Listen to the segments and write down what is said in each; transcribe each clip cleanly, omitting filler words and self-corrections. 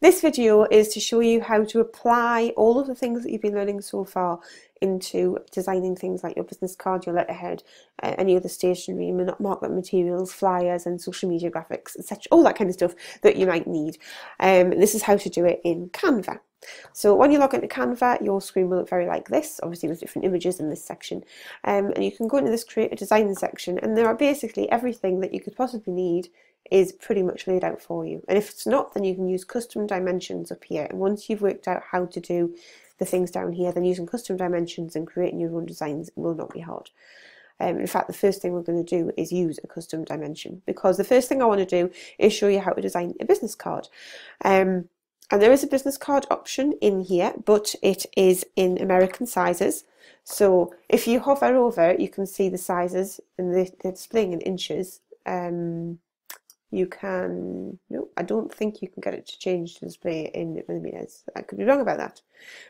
This video is to show you how to apply all of the things that you've been learning so far into designing things like your business card, your letterhead, any other stationery, markup materials, flyers and social media graphics, etc. All that kind of stuff that you might need. This is how to do it in Canva. So when you log into Canva, your screen will look very like this, obviously with different images in this section. And you can go into this create a design section, and there are basically everything that you could possibly need is pretty much laid out for you. And if it's not, then you can use custom dimensions up here. And once you've worked out how to do the things down here, then using custom dimensions and creating your own designs will not be hard. In fact, the first thing we're going to do is use a custom dimension, because the first thing I want to do is show you how to design a business card. And there is a business card option in here, but it is in American sizes. So if you hover over, you can see the sizes, and they're displaying in inches. You can, no, I don't think you can get it to change to display in millimeters. I could be wrong about that,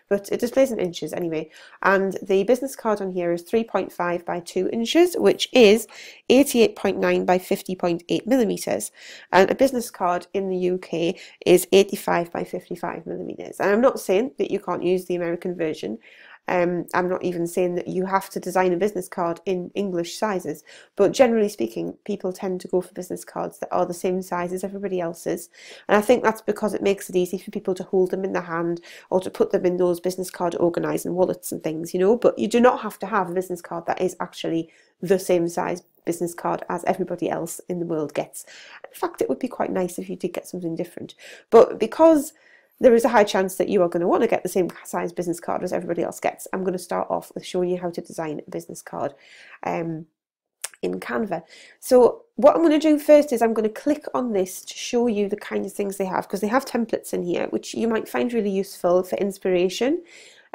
but it displays in inches anyway. And the business card on here is 3.5 by 2 inches, which is 88.9 by 50.8 millimeters. And a business card in the UK is 85 by 55 millimeters. And I'm not saying that you can't use the American version. I'm not even saying that you have to design a business card in English sizes, but generally speaking, people tend to go for business cards that are the same size as everybody else's. And I think that's because it makes it easy for people to hold them in their hand or to put them in those business card organising wallets and things, you know. But you do not have to have a business card that is actually the same size business card as everybody else in the world gets. In fact, it would be quite nice if you did get something different. But because there is a high chance that you are going to want to get the same size business card as everybody else gets, I'm going to start off with showing you how to design a business card in Canva. So what I'm going to do first is I'm going to click on this to show you the kind of things they have, because they have templates in here which you might find really useful for inspiration,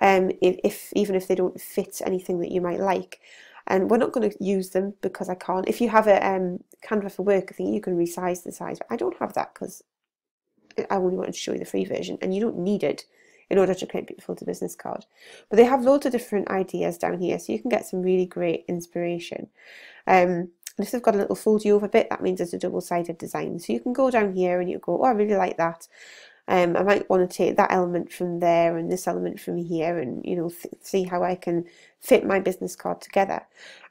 even if they don't fit anything that you might like. And we're not going to use them because I can't. If you have a Canva for work, I think you can resize the size, but I don't have that because I only wanted to show you the free version, and you don't need it in order to create a beautiful business card. But they have loads of different ideas down here, so you can get some really great inspiration. And if they've got a little foldy over bit, that means it's a double-sided design. So you can go down here and you go, oh, I really like that. I might want to take that element from there and this element from here, and you know, see how I can fit my business card together.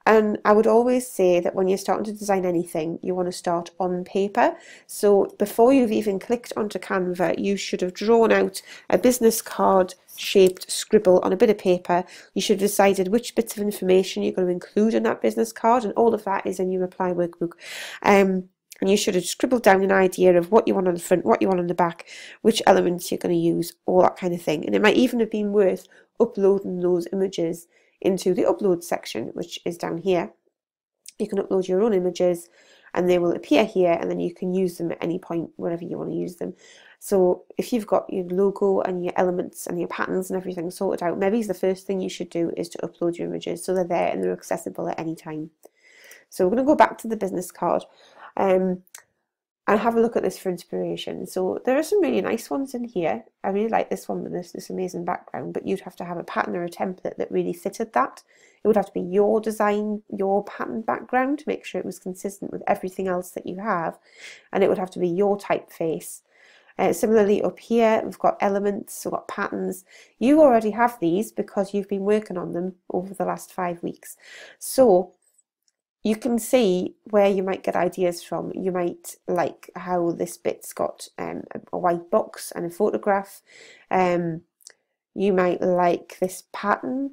And I would always say that when you're starting to design anything, you want to start on paper. So before you've even clicked onto Canva, you should have drawn out a business card shaped scribble on a bit of paper. You should have decided which bits of information you're going to include in that business card, and all of that is in your Apply workbook. And you should have scribbled down an idea of what you want on the front, what you want on the back, which elements you're going to use, all that kind of thing. And it might even have been worth uploading those images into the upload section, which is down here. You can upload your own images and they will appear here, and then you can use them at any point wherever you want to use them. So if you've got your logo and your elements and your patterns and everything sorted out, maybe the first thing you should do is to upload your images so they're there and they're accessible at any time. So we're going to go back to the business card and have a look at this for inspiration. So there are some really nice ones in here. I really like this one with this amazing background, but you'd have to have a pattern or a template that really fitted that. It would have to be your design, your pattern background to make sure it was consistent with everything else that you have, and it would have to be your typeface. Similarly up here we've got elements, we've got patterns. You already have these because you've been working on them over the last 5 weeks. So you can see where you might get ideas from. You might like how this bit's got a white box and a photograph. You might like this pattern.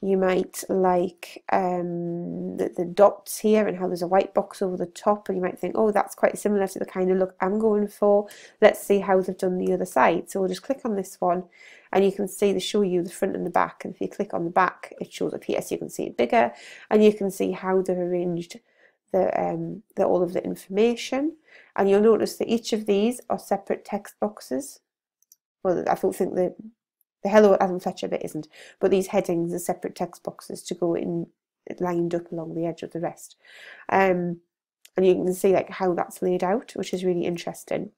You might like the dots here and how there's a white box over the top, and you might think, oh, that's quite similar to the kind of look I'm going for. Let's see how they've done the other side. So we'll just click on this one, and you can see they show you the front and the back, and if you click on the back it shows up here, so you can see it bigger, and you can see how they've arranged all of the information. And you'll notice that each of these are separate text boxes. Well, I don't think the Hello Adam Fletcher bit isn't, but these headings are separate text boxes to go in lined up along the edge of the rest. And you can see like how that's laid out, which is really interesting.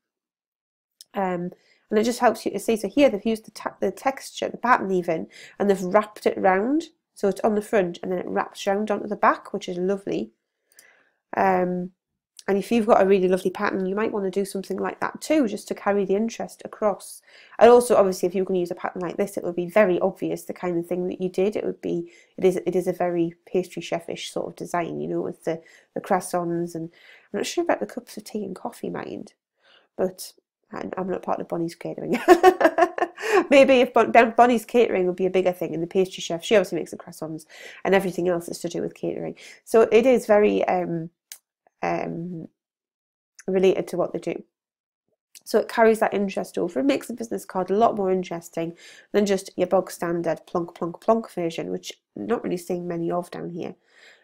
And it just helps you to see. So here they've used the texture, the pattern even, and they've wrapped it round. So it's on the front and then it wraps round onto the back, which is lovely. And if you've got a really lovely pattern, you might want to do something like that too, just to carry the interest across. And also, obviously, if you're going to use a pattern like this, it would be very obvious the kind of thing that you did. It is a very pastry chefish sort of design, you know, with the croissants. And I'm not sure about the cups of tea and coffee, mind, but I'm not part of Bonnie's catering. Maybe if Bonnie's catering would be a bigger thing, and the pastry chef, she obviously makes the croissants, and everything else is to do with catering. So it is very related to what they do. So it carries that interest over. It makes the business card a lot more interesting than just your bog standard plonk, plonk, plonk version, which I'm not really seeing many of down here.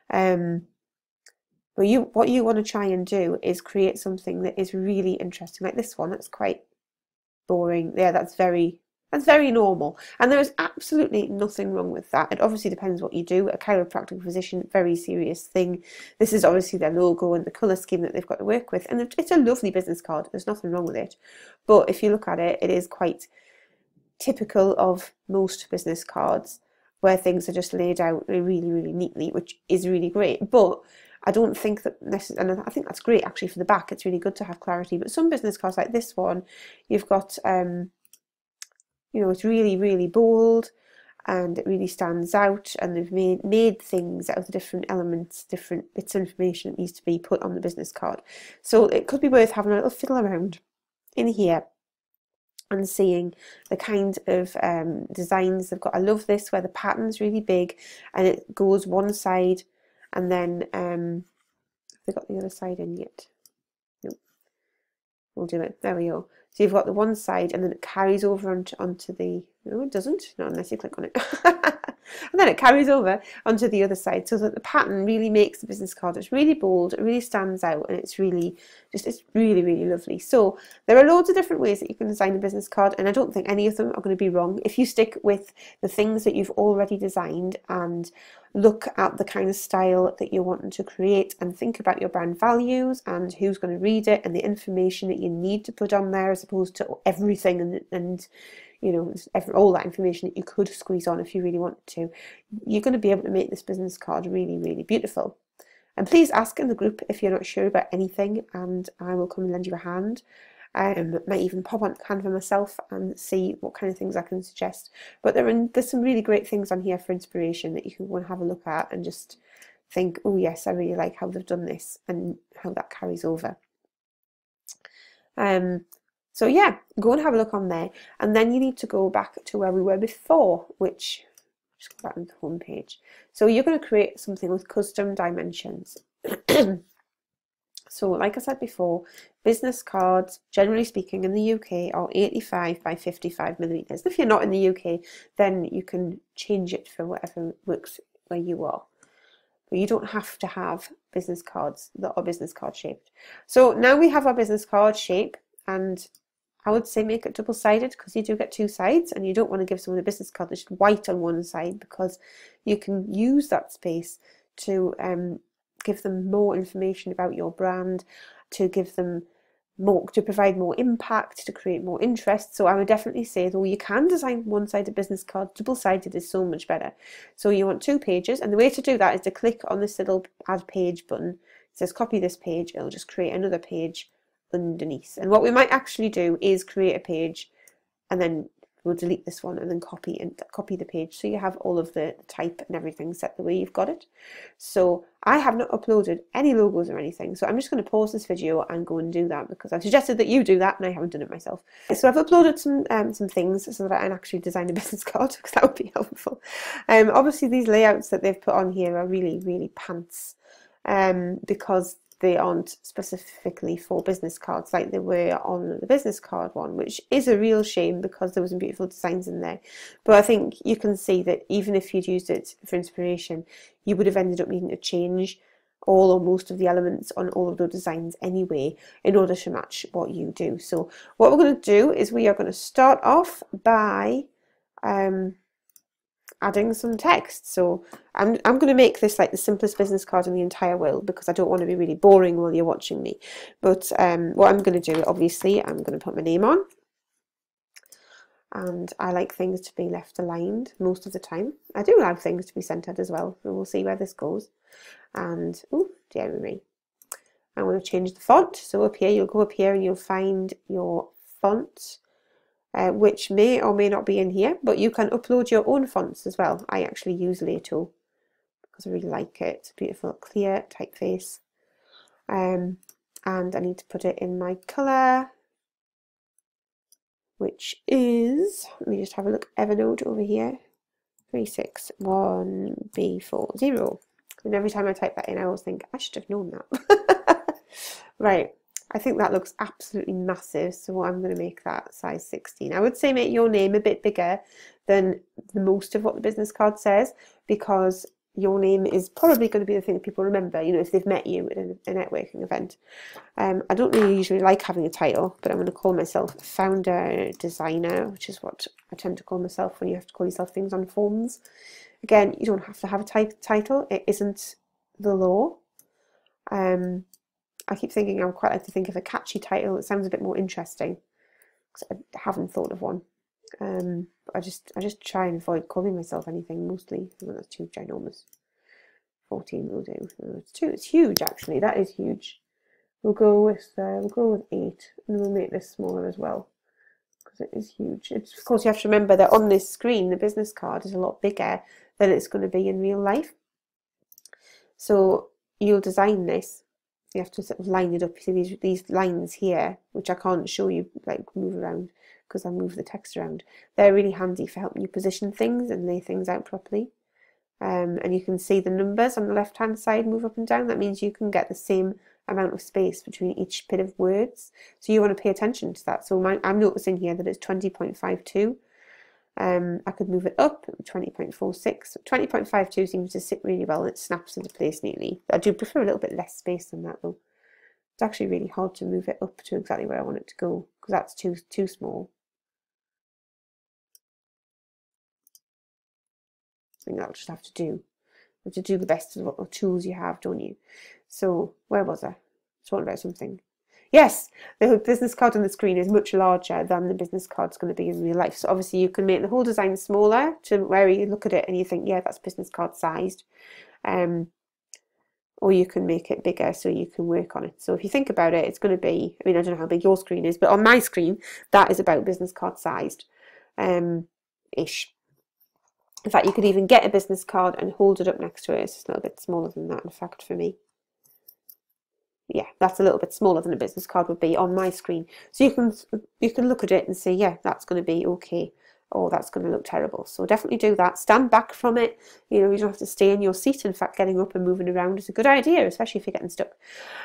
But what you want to try and do is create something that is really interesting, like this one. That's quite boring. Yeah, that's very normal, and there is absolutely nothing wrong with that. It obviously depends what you do. A chiropractic physician, very serious thing. This is obviously their logo and the colour scheme that they've got to work with, and it's a lovely business card. There's nothing wrong with it, but if you look at it, it is quite typical of most business cards, where things are just laid out really, really neatly, which is really great. But I don't think that necessarily, and I think that's great actually for the back. It's really good to have clarity. But some business cards like this one, you've got you know, it's really, really bold, and it really stands out, and they've made things out of the different elements, different bits of information that needs to be put on the business card. So it could be worth having a little fiddle around in here and seeing the kind of designs they've got. I love this where the pattern's really big and it goes one side, and then have they got the other side in yet? No, we'll do it. There we go. So you've got the one side, and then it carries over onto the, no it doesn't, not unless you click on it. And then it carries over onto the other side, so that the pattern really makes the business card. It's really bold, it really stands out, and it's really really lovely. So there are loads of different ways that you can design a business card, and I don't think any of them are going to be wrong if you stick with the things that you've already designed and look at the kind of style that you're wanting to create, and think about your brand values and who's going to read it and the information that you need to put on there, as opposed to everything and you know, all that information that you could squeeze on if you really wanted to. You're going to be able to make this business card really, really beautiful. And please ask in the group if you're not sure about anything, and I will come and lend you a hand. Might even pop on Canva myself and see what kind of things I can suggest. But there's some really great things on here for inspiration that you can go and have a look at and just think, oh yes, I really like how they've done this and how that carries over. So yeah, go and have a look on there, and then you need to go back to where we were before, which, just go back to the home page. So you're going to create something with custom dimensions. So like I said before, business cards, generally speaking in the UK, are 85 by 55 millimeters. If you're not in the UK, then you can change it for whatever works where you are. But you don't have to have business cards that are business card shaped. So now we have our business card shape, and I would say make it double-sided, because you do get two sides, and you don't want to give someone a business card that's white on one side, because you can use that space to give them more information about your brand, to give them more, to provide more impact, to create more interest. So I would definitely say, though you can design one-sided business card, double-sided is so much better. So you want 2 pages, and the way to do that is to click on this little add page button. It says copy this page. It'll just create another page underneath. And what we might actually do is create a page, and then we'll delete this one and then copy the page, so you have all of the type and everything set the way you've got it. So I have not uploaded any logos or anything, so I'm just going to pause this video and go and do that, because I've suggested that you do that and I haven't done it myself. So I've uploaded some things so that I can actually design a business card, because that would be helpful. Obviously these layouts that they've put on here are really, really pants, because they aren't specifically for business cards like they were on the business card one, which is a real shame, because there was some beautiful designs in there. But I think you can see that even if you'd used it for inspiration, you would have ended up needing to change all or most of the elements on all of those designs anyway, in order to match what you do. So what we're going to do is we are going to start off by adding some text. So I'm going to make this like the simplest business card in the entire world, because I don't want to be really boring while you're watching me. But what I'm going to do, obviously, I'm going to put my name on, and I like things to be left aligned most of the time. I do like things to be centered as well, so we'll see where this goes. And oh, dear me. I'm going to change the font. So up here, you'll go up here and you'll find your font, which may or may not be in here, but you can upload your own fonts as well. I actually use Lato because I really like it. It's a beautiful, clear typeface. And I need to put it in my colour, which is, let me just have a look, Evernote over here, 361B40. And every time I type that in, I always think, I should have known that. Right, I think that looks absolutely massive, so I'm going to make that size 16. I would say make your name a bit bigger than the most of what the business card says, because your name is probably going to be the thing that people remember, you know, if they've met you at a networking event. I don't really usually like having a title, but I'm going to call myself founder designer, which is what I tend to call myself when you have to call yourself things on forms. Again, you don't have to have a title. It isn't the law. I keep thinking I would quite like to think of a catchy title that sounds a bit more interesting, because I haven't thought of one. I just try and avoid calling myself anything mostly. Oh, that's too ginormous. 14 will do. Oh, it's huge actually. That is huge. We'll go with 8, and we'll make this smaller as well because it is huge. Of course, you have to remember that on this screen, the business card is a lot bigger than it's going to be in real life. So you'll design this. You have to sort of line it up. You see these lines here, which I can't show you, like move around because I move the text around. They're really handy for helping you position things and lay things out properly. And you can see the numbers on the left hand side move up and down. That means you can get the same amount of space between each bit of words. So you want to pay attention to that. So I'm noticing here that it's 20.52. I could move it up, 20.46. 20.52 seems to sit really well and it snaps into place neatly. I do prefer a little bit less space than that though. It's actually really hard to move it up to exactly where I want it to go because that's too small. I think that'll just have to do. You have to do the best of what tools you have, don't you? So where was I? Talking about something. Yes, the business card on the screen is much larger than the business card's going to be in real life. So obviously you can make the whole design smaller to where you look at it and you think, yeah, that's business card sized. Or you can make it bigger so you can work on it. So if you think about it, it's going to be, I mean, I don't know how big your screen is, but on my screen, that is about business card sized, ish. In fact, you could even get a business card and hold it up next to it. It's a little bit smaller than that, in fact, for me. Yeah, that's a little bit smaller than a business card would be on my screen. So you can look at it and say, yeah, that's going to be okay, or that's going to look terrible. So definitely do that. Stand back from it. You know, you don't have to stay in your seat. In fact, getting up and moving around is a good idea, especially if you're getting stuck.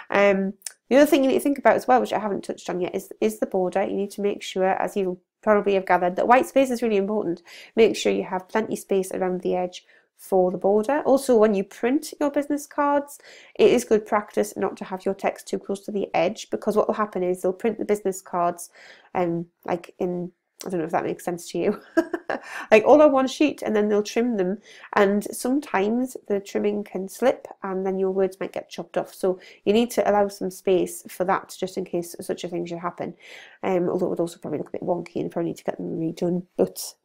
The other thing you need to think about as well, which I haven't touched on yet, is the border. You need to make sure, as you probably have gathered, that white space is really important. Make sure you have plenty space around the edge for the border. Also, when you print your business cards, it is good practice not to have your text too close to the edge, because what will happen is they'll print the business cards like in, I don't know if that makes sense to you, like all on one sheet, and then they'll trim them, and sometimes the trimming can slip and then your words might get chopped off. So you need to allow some space for that, just in case such a thing should happen. Although it would also probably look a bit wonky and probably need to get them redone, but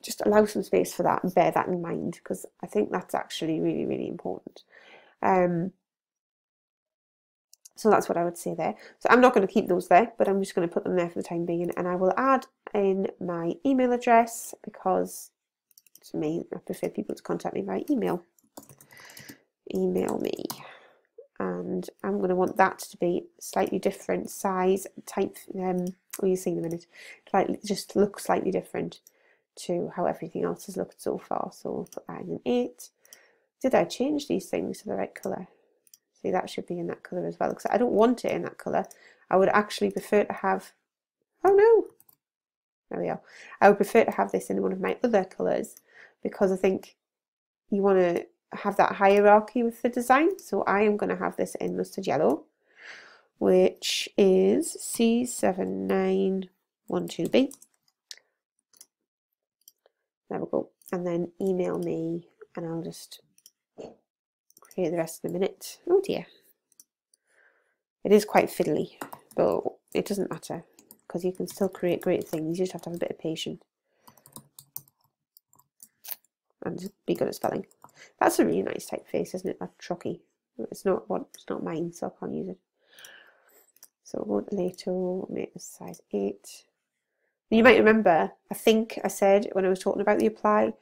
just allow some space for that and bear that in mind, because I think that's actually really, really important. So that's what I would say there. So I'm not going to keep those there, but I'm just going to put them there for the time being, and I will add in my email address, because to me, I prefer people to contact me via email. Email me. And I'm going to want that to be slightly different size, type, you'll see in a minute, just look slightly different to how everything else has looked so far. So we'll put that in an 8. Did I change these things to the right colour? See, that should be in that colour as well, because I don't want it in that colour. I would actually prefer to have, oh no, there we are. I would prefer to have this in one of my other colours, because I think you want to have that hierarchy with the design. So I am going to have this in mustard yellow, which is C7912B. There we go. And then email me, and I'll just create the rest in a minute. Oh dear. It is quite fiddly, but it doesn't matter, because you can still create great things. You just have to have a bit of patience and be good at spelling. That's a really nice typeface, isn't it? That Trocky. It's not mine, so I can't use it. So we'll go to later, we'll make this size 8. You might remember, I think I said when I was talking about the apply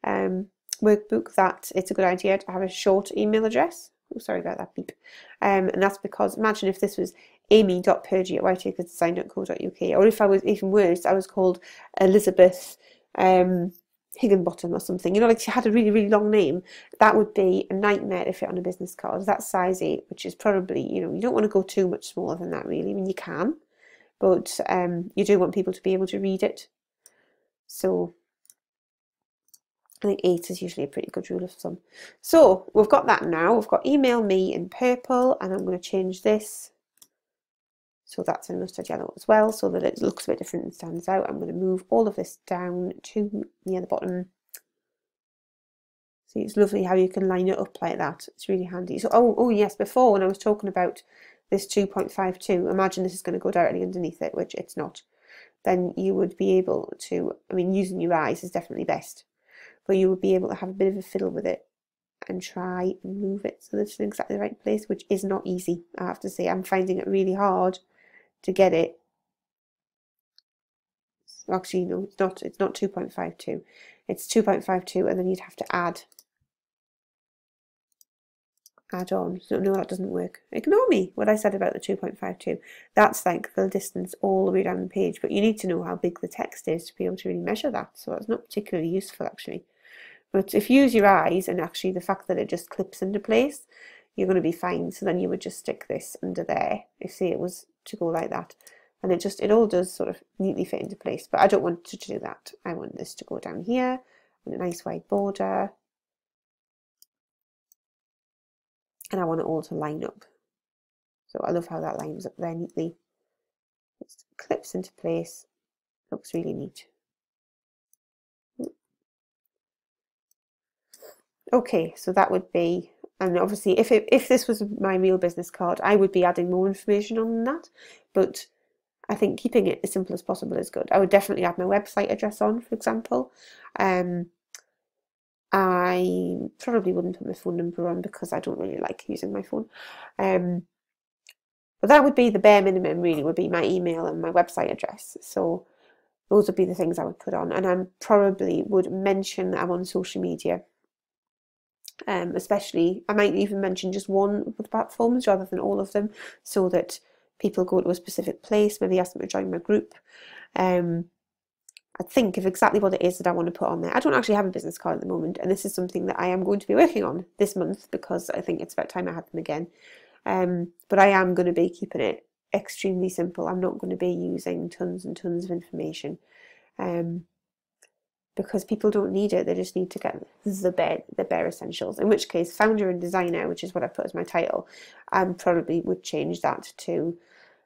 workbook that it's a good idea to have a short email address. Oh, sorry about that beep. And that's because, imagine if this was amy.purdy@whiteacresdesign.co.uk, or if I was, even worse, I was called Elizabeth Higginbottom or something, you know, like she had a really, really long name. That would be a nightmare to fit on a business card. That's size 8, which is probably, you know, you don't want to go too much smaller than that, really. I mean, you can, but you do want people to be able to read it. So I think 8 is usually a pretty good rule of thumb. So we've got that now. We've got email me in purple, and I'm going to change this so that's in mustard yellow as well, so that it looks a bit different and stands out. I'm going to move all of this down to near the bottom. See, it's lovely how you can line it up like that. It's really handy. So, oh yes, before when I was talking about this 2.52, imagine this is going to go directly underneath it, which it's not. Then you would be able to, I mean, using your eyes is definitely best, but you would be able to have a bit of a fiddle with it and try and move it so that it's in exactly the right place, which is not easy, I have to say. I'm finding it really hard to get it. Actually, no, it's not 2.52. It's 2.52, and then you'd have to add on. So no, that doesn't work. Ignore me, what I said about the 2.52. That's like the distance all the way down the page, but you need to know how big the text is to be able to really measure that. So that's not particularly useful, actually. But if you use your eyes, and actually the fact that it just clips into place, you're going to be fine. So then you would just stick this under there, if say it was to go like that, and it all does sort of neatly fit into place. But I don't want to do that. I want this to go down here with a nice wide border, and I want it all to line up. So I love how that lines up there neatly. It clips into place. Looks really neat. Okay, so that would be, and obviously if this was my real business card, I would be adding more information on that, but I think keeping it as simple as possible is good. I would definitely add my website address on, for example. I probably wouldn't put my phone number on because I don't really like using my phone. But that would be the bare minimum, really, would be my email and my website address. So those would be the things I would put on, and I probably would mention that I'm on social media. Especially, I might even mention just one of the platforms rather than all of them, so that people go to a specific place, maybe ask them to join my group. I think of exactly what it is that I want to put on there. I don't actually have a business card at the moment, and this is something that I am going to be working on this month because I think it's about time I had them again. But I am going to be keeping it extremely simple. I'm not going to be using tons and tons of information. Because people don't need it, they just need to get the bare essentials. In which case, founder and designer, which is what I put as my title, I probably would change that to,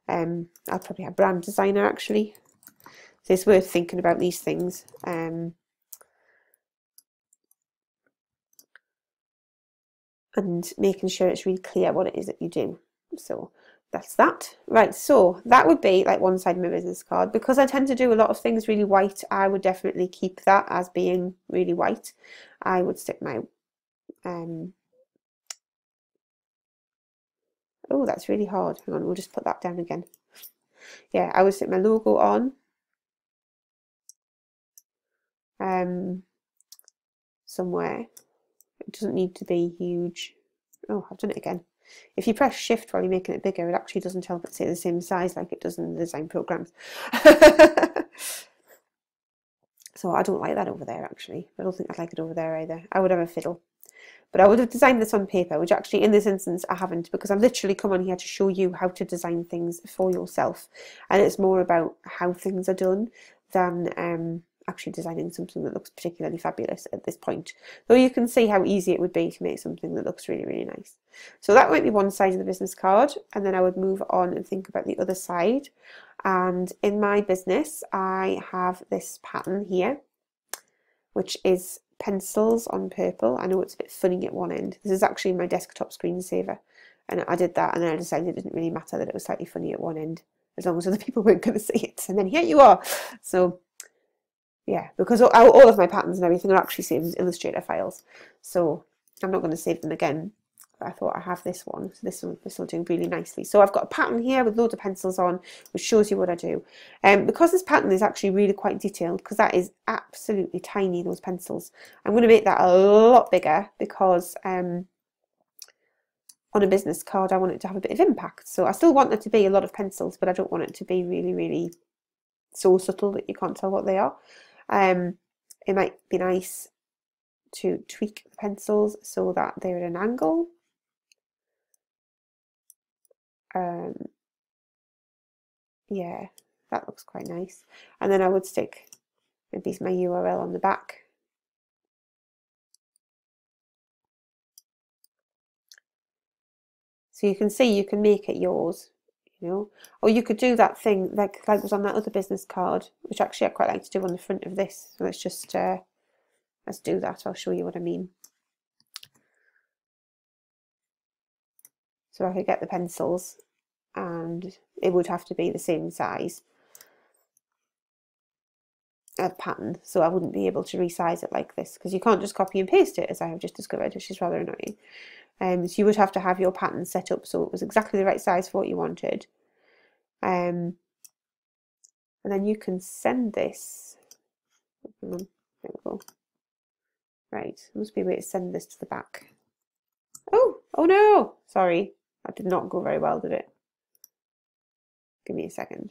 I'll probably have brand designer actually. So it's worth thinking about these things. And making sure it's really clear what it is that you do. So that's that. Right, so that would be like one side of my business card. Because I tend to do a lot of things really white, I would definitely keep that as being really white. I would stick my oh, that's really hard. Hang on, we'll just put that down again. Yeah, I would stick my logo on. Somewhere. It doesn't need to be huge. Oh, I've done it again. If you press shift while you're making it bigger, it actually doesn't help it stay the same size like it does in the design programs. So I don't like that over there, actually. I don't think I'd like it over there either. I would have a fiddle. But I would have designed this on paper, which actually in this instance I haven't, because I've literally come on here to show you how to design things for yourself. And it's more about how things are done than actually designing something that looks particularly fabulous at this point. Though you can see how easy it would be to make something that looks really, really nice. So that might be one side of the business card, and then I would move on and think about the other side. And in my business, I have this pattern here, which is pencils on purple. I know it's a bit funny at one end. This is actually my desktop screensaver, and I did that, and then I decided it didn't really matter that it was slightly funny at one end, as long as other people weren't going to see it. And then here you are. So yeah, because all of my patterns and everything are actually saved as Illustrator files, so I'm not going to save them again. but I thought I have this one, so this will do really nicely. So I've got a pattern here with loads of pencils on, which shows you what I do. Because this pattern is actually really quite detailed, because that is absolutely tiny, those pencils, I'm going to make that a lot bigger because on a business card I want it to have a bit of impact. So I still want there to be a lot of pencils, but I don't want it to be really, really so subtle that you can't tell what they are. It might be nice to tweak the pencils so that they're at an angle. Yeah, that looks quite nice. And then I would stick maybe my URL on the back. So you can see you can make it yours, you know, or you could do that thing like was on that other business card, which actually I quite like to do on the front of this. So let's just let's do that. I'll show you what I mean. So I could get the pencils, and it would have to be the same size of pattern, so I wouldn't be able to resize it like this, because you can't just copy and paste it, as I have just discovered, which is rather annoying. So you would have to have your pattern set up so it was exactly the right size for what you wanted. And then you can send this. There we go. Right, there must be a way to send this to the back. Oh no! Sorry, that did not go very well, did it? Give me a second.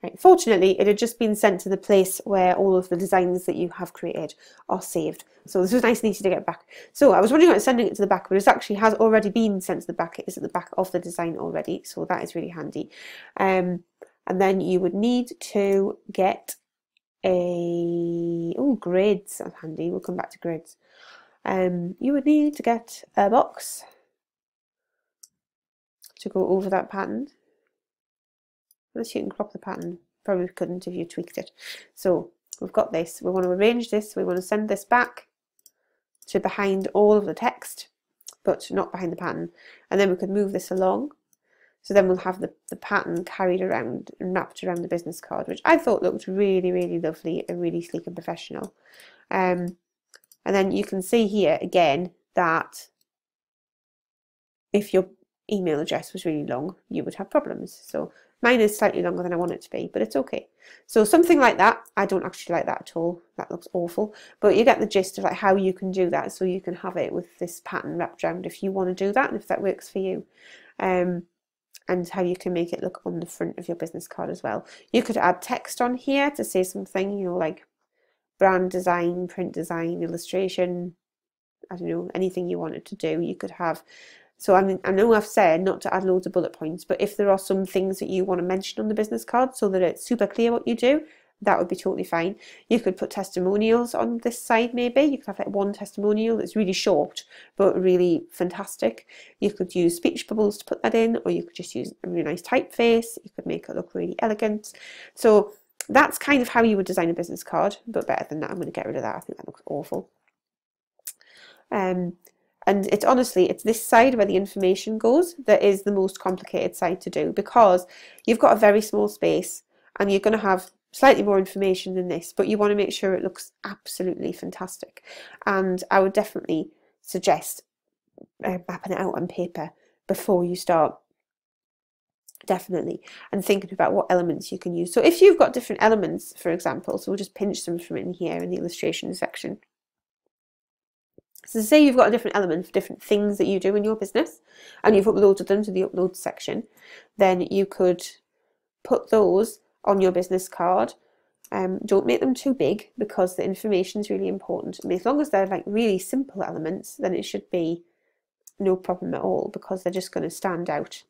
Right. Fortunately, it had just been sent to the place where all of the designs that you have created are saved. So this was nice and easy to get back. So I was wondering about sending it to the back, but it actually has already been sent to the back. It is at the back of the design already, so that is really handy. And then you would need to get grids are handy. We'll come back to grids. You would need to get a box to go over that pattern. Unless you can crop the pattern. Probably couldn't if you tweaked it. So we've got this. We want to arrange this. We want to send this back to behind all of the text, but not behind the pattern. And then we could move this along. So then we'll have the pattern carried around and wrapped around the business card, which I thought looked really, really lovely and really sleek and professional. And then you can see here again that if your email address was really long, you would have problems. So mine is slightly longer than I want it to be, but it's okay. So something like that, I don't actually like that at all. That looks awful. But you get the gist of like how you can do that, so you can have it with this pattern wrapped around if you want to do that and if that works for you. And how you can make it look on the front of your business card as well. You could add text on here to say something, you know, like brand design, print design, illustration, I don't know, anything you wanted to do. You could have. So I know I've said not to add loads of bullet points, but if there are some things that you want to mention on the business card so that it's super clear what you do, that would be totally fine. You could put testimonials on this side maybe. You could have like one testimonial that's really short but really fantastic. You could use speech bubbles to put that in, or you could just use a really nice typeface. You could make it look really elegant. So that's kind of how you would design a business card, but better than that. I'm going to get rid of that. I think that looks awful. And it's honestly, it's this side where the information goes that is the most complicated side to do, because you've got a very small space and you're going to have slightly more information than this, but you want to make sure it looks absolutely fantastic. And I would definitely suggest mapping it out on paper before you start, definitely, and thinking about what elements you can use. So if you've got different elements, for example, so we'll just pinch some from in here in the illustration section. So say you've got a different element for different things that you do in your business and you've uploaded them to the upload section, then you could put those on your business card. Don't make them too big because the information is really important. I mean, as long as they're like really simple elements, then it should be no problem at all, because they're just going to stand out,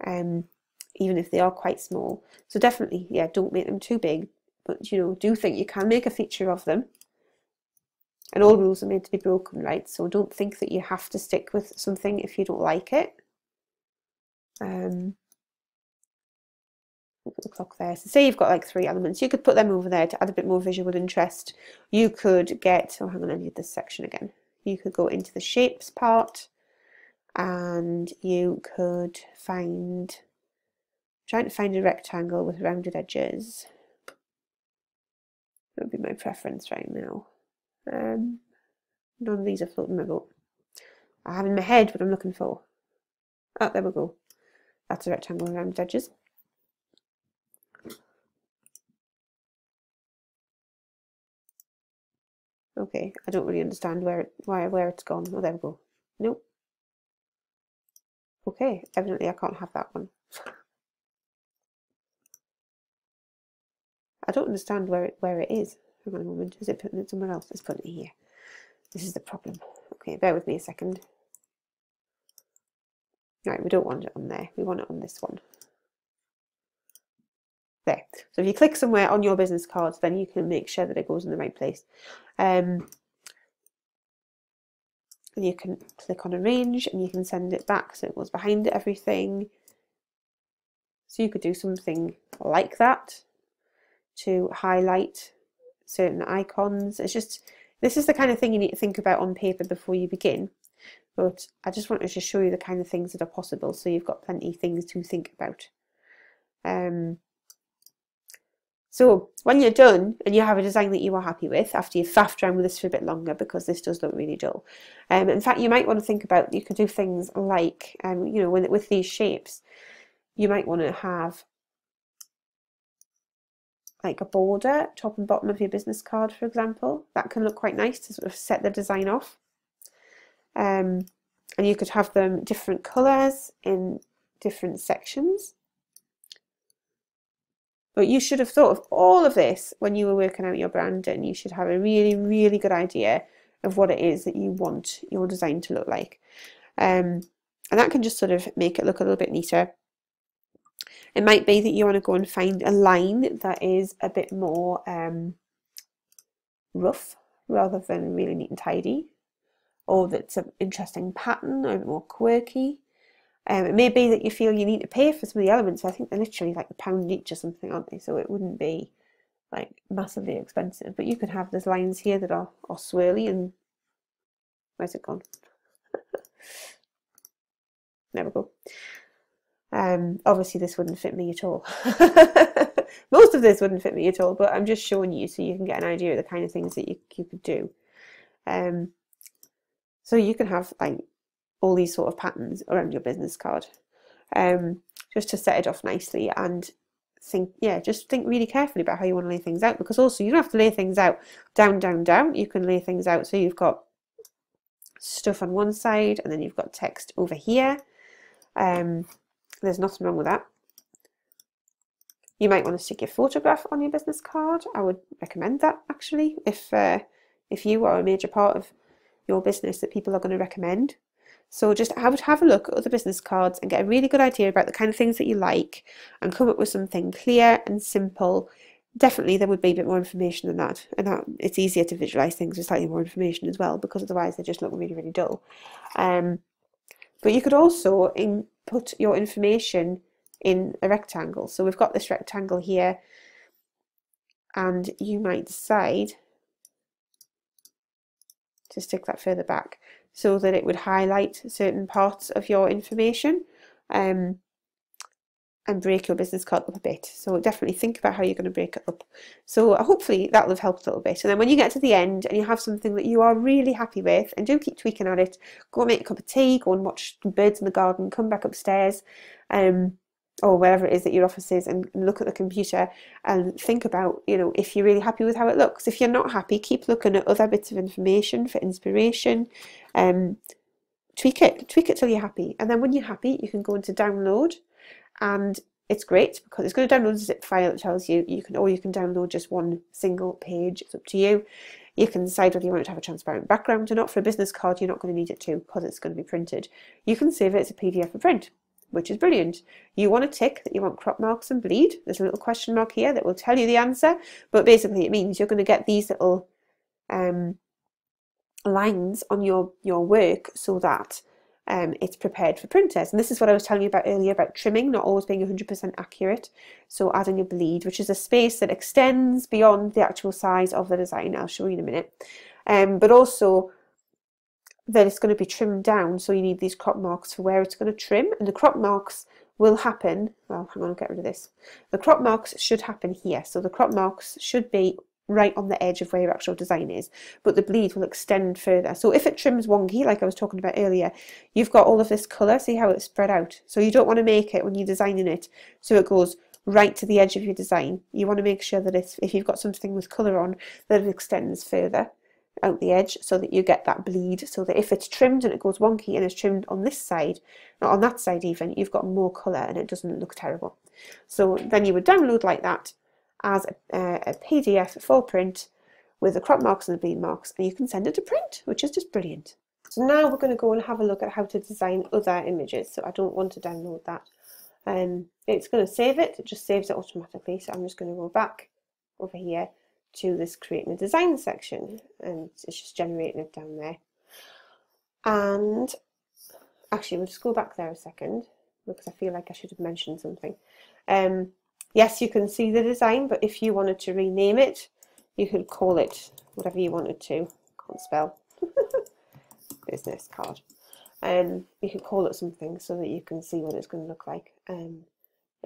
even if they are quite small. So definitely, yeah, don't make them too big, but you know, do think you can make a feature of them. And all rules are made to be broken, right? So don't think that you have to stick with something if you don't like it. Look at the clock there. So say you've got like 3 elements. You could put them over there to add a bit more visual interest. You could get, oh hang on, I need this section again. You could go into the shapes part and you could find, trying to find a rectangle with rounded edges. That would be my preference right now. None of these are floating my boat. I have in my head what I'm looking for. Oh, there we go. That's a rectangle around its edges. Okay, I don't really understand where it's gone. Oh, there we go. Nope. Okay, evidently I can't have that one. I don't understand where it is. Hang on a moment. Is it putting it somewhere else? It's putting it here. This is the problem. Okay, bear with me a second. Right, we don't want it on there. We want it on this one. There. So if you click somewhere on your business cards, then you can make sure that it goes in the right place. And you can click on arrange and you can send it back so it goes behind everything. So you could do something like that to highlight certain icons. It's just, this is the kind of thing you need to think about on paper before you begin. But I just wanted to show you the kind of things that are possible so you've got plenty of things to think about. So when you're done and you have a design that you are happy with, after you've faffed around with this for a bit longer, because this does look really dull, in fact you might want to think about, you could do things like, you know, with these shapes, you might want to have like a border top and bottom of your business card, for example. That can look quite nice to sort of set the design off. And you could have them different colours in different sections. But you should have thought of all of this when you were working out your brand, and you should have a really, really good idea of what it is that you want your design to look like. And that can just sort of make it look a little bit neater. It might be that you want to go and find a line that is a bit more rough rather than really neat and tidy, or that's an interesting pattern or a bit more quirky. It may be that you feel you need to pay for some of the elements. I think they're literally like £1 each or something, aren't they? So it wouldn't be like massively expensive. But you could have those lines here that are swirly and... Where's it gone? There we go. Obviously this wouldn't fit me at all. Most of this wouldn't fit me at all, but I'm just showing you so you can get an idea of the kind of things that you could do. So you can have like all these sort of patterns around your business card, just to set it off nicely, and think, yeah, just think really carefully about how you want to lay things out, because also you don't have to lay things out down, down, down. You can lay things out so you've got stuff on one side and then you've got text over here. There's nothing wrong with that. You might want to stick your photograph on your business card. I would recommend that, actually, if you are a major part of your business that people are going to recommend. So just have a look at other business cards and get a really good idea about the kind of things that you like, and come up with something clear and simple. Definitely there would be a bit more information than that, and that it's easier to visualize things with slightly more information as well, because otherwise they just look really, really dull. But you could also input your information in a rectangle. So we've got this rectangle here, and you might decide to stick that further back so that it would highlight certain parts of your information, and break your business card up a bit. So definitely think about how you're going to break it up. So hopefully that'll have helped a little bit. And then when you get to the end and you have something that you are really happy with, and do keep tweaking at it, go and make a cup of tea, go and watch birds in the garden, come back upstairs, or wherever it is that your office is, and look at the computer and think about, you know, if you're really happy with how it looks. If you're not happy, keep looking at other bits of information for inspiration. Tweak it till you're happy. And then when you're happy, you can go into download, and it's great because it's going to download a zip file that tells you you can download just one single page. It's up to you. You can decide whether you want it to have a transparent background or not. For a business card, you're not going to need it to, because it's going to be printed. You can save it as a PDF for print, which is brilliant. You want to tick that you want crop marks and bleed. There's a little question mark here that will tell you the answer, but basically it means you're going to get these little lines on your work so that it's prepared for printers. And this is what I was telling you about earlier about trimming not always being 100% accurate. So adding a bleed, which is a space that extends beyond the actual size of the design. I'll show you in a minute. But also that it's going to be trimmed down, so you need these crop marks for where it's going to trim, and the crop marks will happen, well, hang on, I'll get rid of this. The crop marks should happen here, so the crop marks should be right on the edge of where your actual design is, but the bleed will extend further. So if it trims wonky, like I was talking about earlier, you've got all of this colour, see how it's spread out. So you don't want to make it, when you're designing it, so it goes right to the edge of your design. You want to make sure that if you've got something with colour on, that it extends further out the edge, so that you get that bleed, so that if it's trimmed and it goes wonky and it's trimmed on this side, not on that side even, you've got more colour and it doesn't look terrible. So then you would download like that as a PDF for print with the crop marks and the bleed marks, and you can send it to print, which is just brilliant. So now we're going to go and have a look at how to design other images. So I don't want to download that. It's going to save it, it just saves it automatically. So I'm just going to go back over here to this creating a design section, and it's just generating it down there. And actually we'll just go back there a second, because I feel like I should have mentioned something. Yes, you can see the design, but if you wanted to rename it, you could call it whatever you wanted to. Can't spell. Business card. You can call it something so that you can see what it's going to look like. And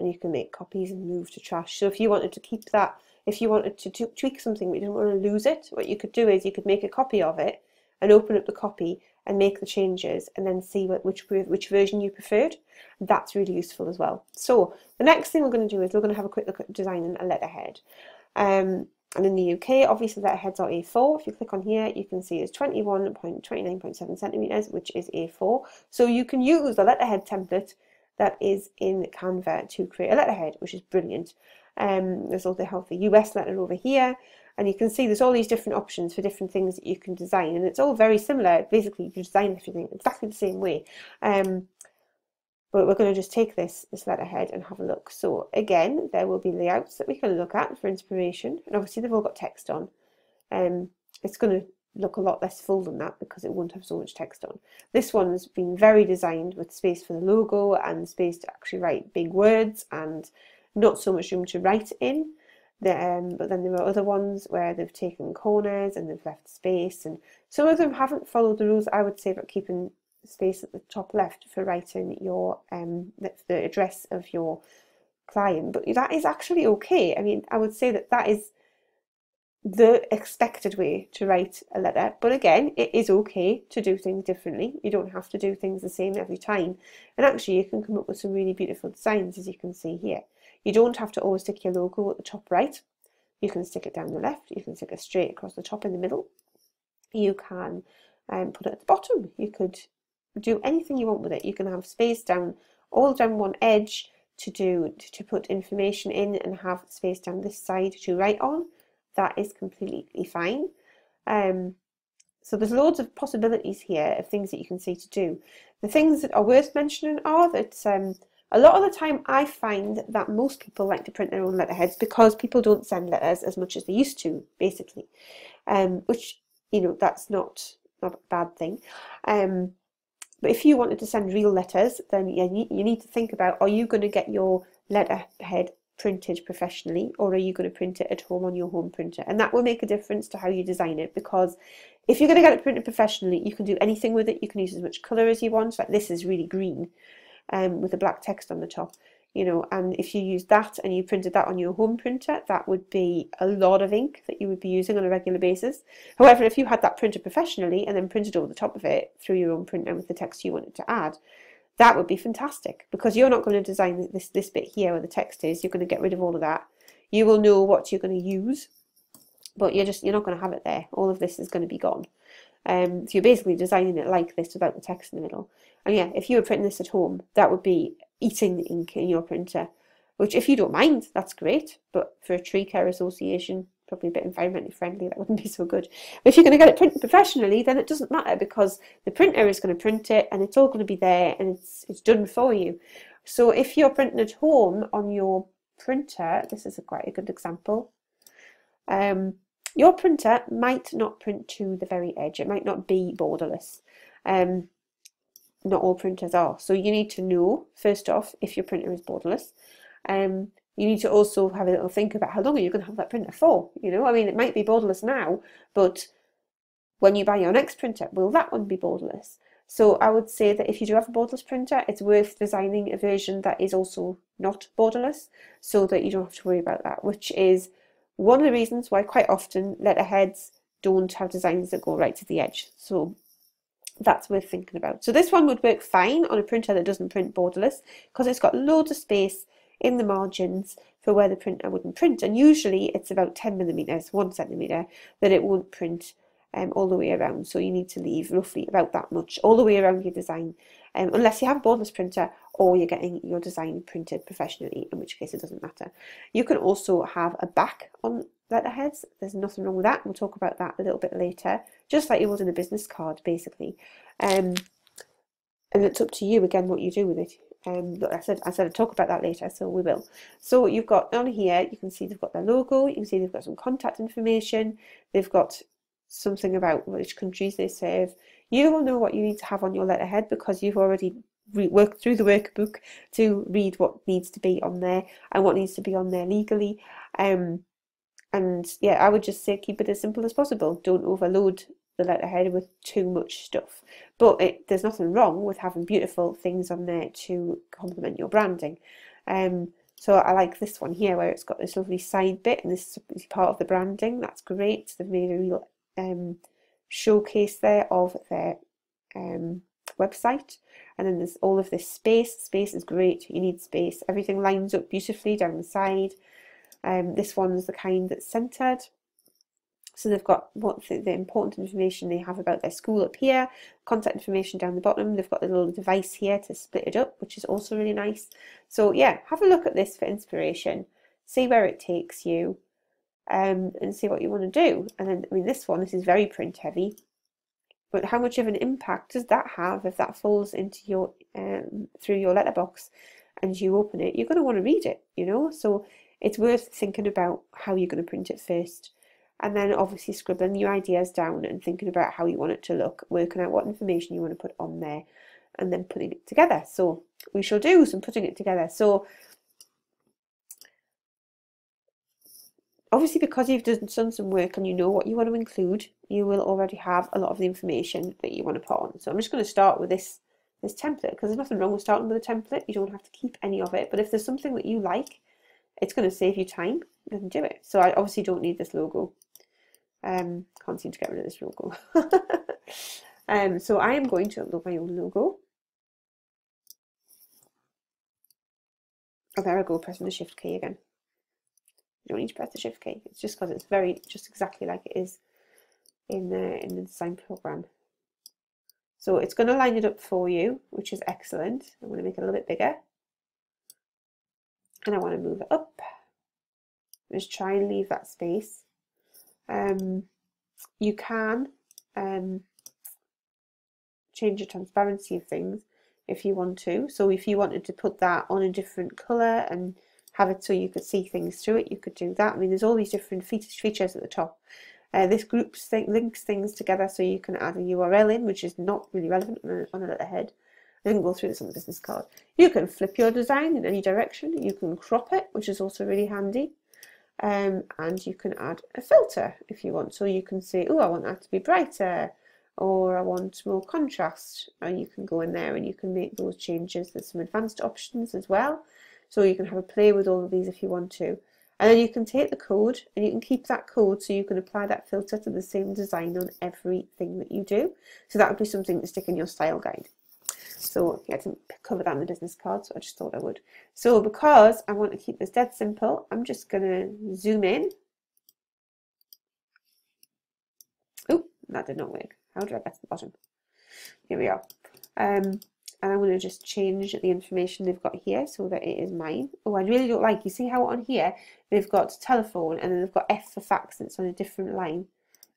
you can make copies and move to trash. So if you wanted to keep that, if you wanted to tweak something but you didn't want to lose it, what you could do is you could make a copy of it and open up the copy and make the changes, and then see which version you preferred. That's really useful as well. So the next thing we're going to do is we're going to have a quick look at designing a letterhead. And in the UK, obviously letterheads are A4. If you click on here, you can see it's 29.7 centimetres, which is A4. So you can use the letterhead template that is in Canva to create a letterhead, which is brilliant. There's also the US letter over here, and you can see there's all these different options for different things that you can design, and it's all very similar. Basically, you can design everything exactly the same way. But we're going to just take this letterhead and have a look. So again, there will be layouts that we can look at for inspiration, and obviously they've all got text on. It's going to look a lot less full than that because it won't have so much text on. This one's been very designed with space for the logo and space to actually write big words and not so much room to write in. But then there are other ones where they've taken corners and they've left space, and some of them haven't followed the rules, I would say, about keeping space at the top left for writing your the address of your client. But that is actually okay. I mean, I would say that is the expected way to write a letter, but again, it is okay to do things differently. You don't have to do things the same every time, and actually you can come up with some really beautiful designs, as you can see here. You don't have to always stick your logo at the top right. You can stick it down the left, you can stick it straight across the top in the middle, you can put it at the bottom, you could do anything you want with it. You can have space all down one edge to put information in, and have space down this side to write on. That is completely fine. So there's loads of possibilities here of things that you can see to do. The things that are worth mentioning are that a lot of the time I find that most people like to print their own letterheads because people don't send letters as much as they used to, basically. Which, you know, that's not a bad thing. But if you wanted to send real letters, then you need to think about, are you going to get your letterhead printed professionally, or are you going to print it at home on your home printer? And that will make a difference to how you design it, because if you're going to get it printed professionally, you can do anything with it. You can use as much colour as you want. Like this is really green with the black text on the top, you know, and if you use that and you printed that on your home printer, that would be a lot of ink that you would be using on a regular basis. However, if you had that printed professionally and then printed over the top of it through your own printer with the text you wanted to add, that would be fantastic, because you're not going to design this bit here where the text is. You're going to get rid of all of that. You will know what you're going to use, but you're not going to have it there. All of this is going to be gone. So you're basically designing it like this without the text in the middle. And yeah, if you were printing this at home, that would be eating the ink in your printer, which if you don't mind, that's great. But for a tree care association, probably a bit environmentally friendly, that wouldn't be so good. But if you're going to get it printed professionally, then it doesn't matter, because the printer is going to print it and it's all going to be there and it's done for you. So if you're printing at home on your printer, this is quite a good example. Your printer might not print to the very edge. It might not be borderless. Not all printers are. So you need to know, first off, if your printer is borderless. You need to also have a little think about how long are you going to have that printer for. You know, I mean, it might be borderless now, but when you buy your next printer, will that one be borderless? So I would say that if you do have a borderless printer, it's worth designing a version that is also not borderless, so that you don't have to worry about that, which is one of the reasons why quite often letterheads don't have designs that go right to the edge. So that's worth thinking about. So this one would work fine on a printer that doesn't print borderless because it's got loads of space in the margins for where the printer wouldn't print, and usually it's about 10mm, 1cm, that it won't print all the way around. So you need to leave roughly about that much all the way around your design, unless you have a borderless printer or you're getting your design printed professionally, in which case it doesn't matter. You can also have a back on letterheads. There's nothing wrong with that. We'll talk about that a little bit later, just like you would in a business card, basically. And it's up to you again what you do with it. Look, I said I'd talk about that later, so we will. So you've got on here, you can see they've got their logo, you can see they've got some contact information, they've got something about which countries they serve. You will know what you need to have on your letterhead because you've already worked through the workbook to read what needs to be on there and what needs to be on there legally. And yeah, I would just say keep it as simple as possible. Don't overload the letterhead with too much stuff. But there's nothing wrong with having beautiful things on there to complement your branding. So I like this one here where it's got this lovely side bit and this is part of the branding. That's great. They've made a real showcase there of their website. And then there's all of this space. Space is great. You need space. Everything lines up beautifully down the side. This one's the kind that's centered. So they've got what the important information they have about their school up here, contact information down the bottom. They've got the little device here to split it up, which is also really nice. So yeah, have a look at this for inspiration. See where it takes you, and see what you want to do. And then, I mean, this is very print heavy. But how much of an impact does that have if that falls into your through your letterbox and you open it? You're going to want to read it, you know. So it's worth thinking about how you're going to print it first. And then obviously scribbling your ideas down and thinking about how you want it to look, working out what information you want to put on there, and then putting it together. So we shall do some putting it together. So obviously because you've done some work and you know what you want to include, you will already have a lot of the information that you want to put on. So I'm just going to start with this template because there's nothing wrong with starting with a template. You don't have to keep any of it. But if there's something that you like, it's going to save you time, then do it. So I obviously don't need this logo. Can't seem to get rid of this logo. So I am going to upload my own logo. Oh, there I go, pressing the shift key again. You don't need to press the shift key. It's just because it's just exactly like it is in the design program. So it's going to line it up for you, which is excellent. I'm going to make it a little bit bigger. And I want to move it up. Just try and leave that space. You can change the transparency of things if you want to. So if you wanted to put that on a different colour and have it so you could see things through it, you could do that. I mean, there's all these different features at the top. This links things together so you can add a URL in, which is not really relevant on a letterhead. I didn't go through this on the business card. You can flip your design in any direction. You can crop it, which is also really handy. And you can add a filter if you want. So you can say, oh, I want that to be brighter, or I want more contrast. And you can go in there and you can make those changes. There's some advanced options as well. So you can have a play with all of these if you want to. And then you can take the code and you can keep that code so you can apply that filter to the same design on everything that you do. So that would be something to stick in your style guide. So yeah, I didn't cover that in the business card, so I just thought I would. So because I want to keep this dead simple, I'm just going to zoom in. Oh, that did not work. How do I get to the bottom? Here we are. And I'm going to just change the information they've got here so that it is mine. Oh, I really don't like, you see how on here they've got telephone and then they've got F for fax and it's on a different line.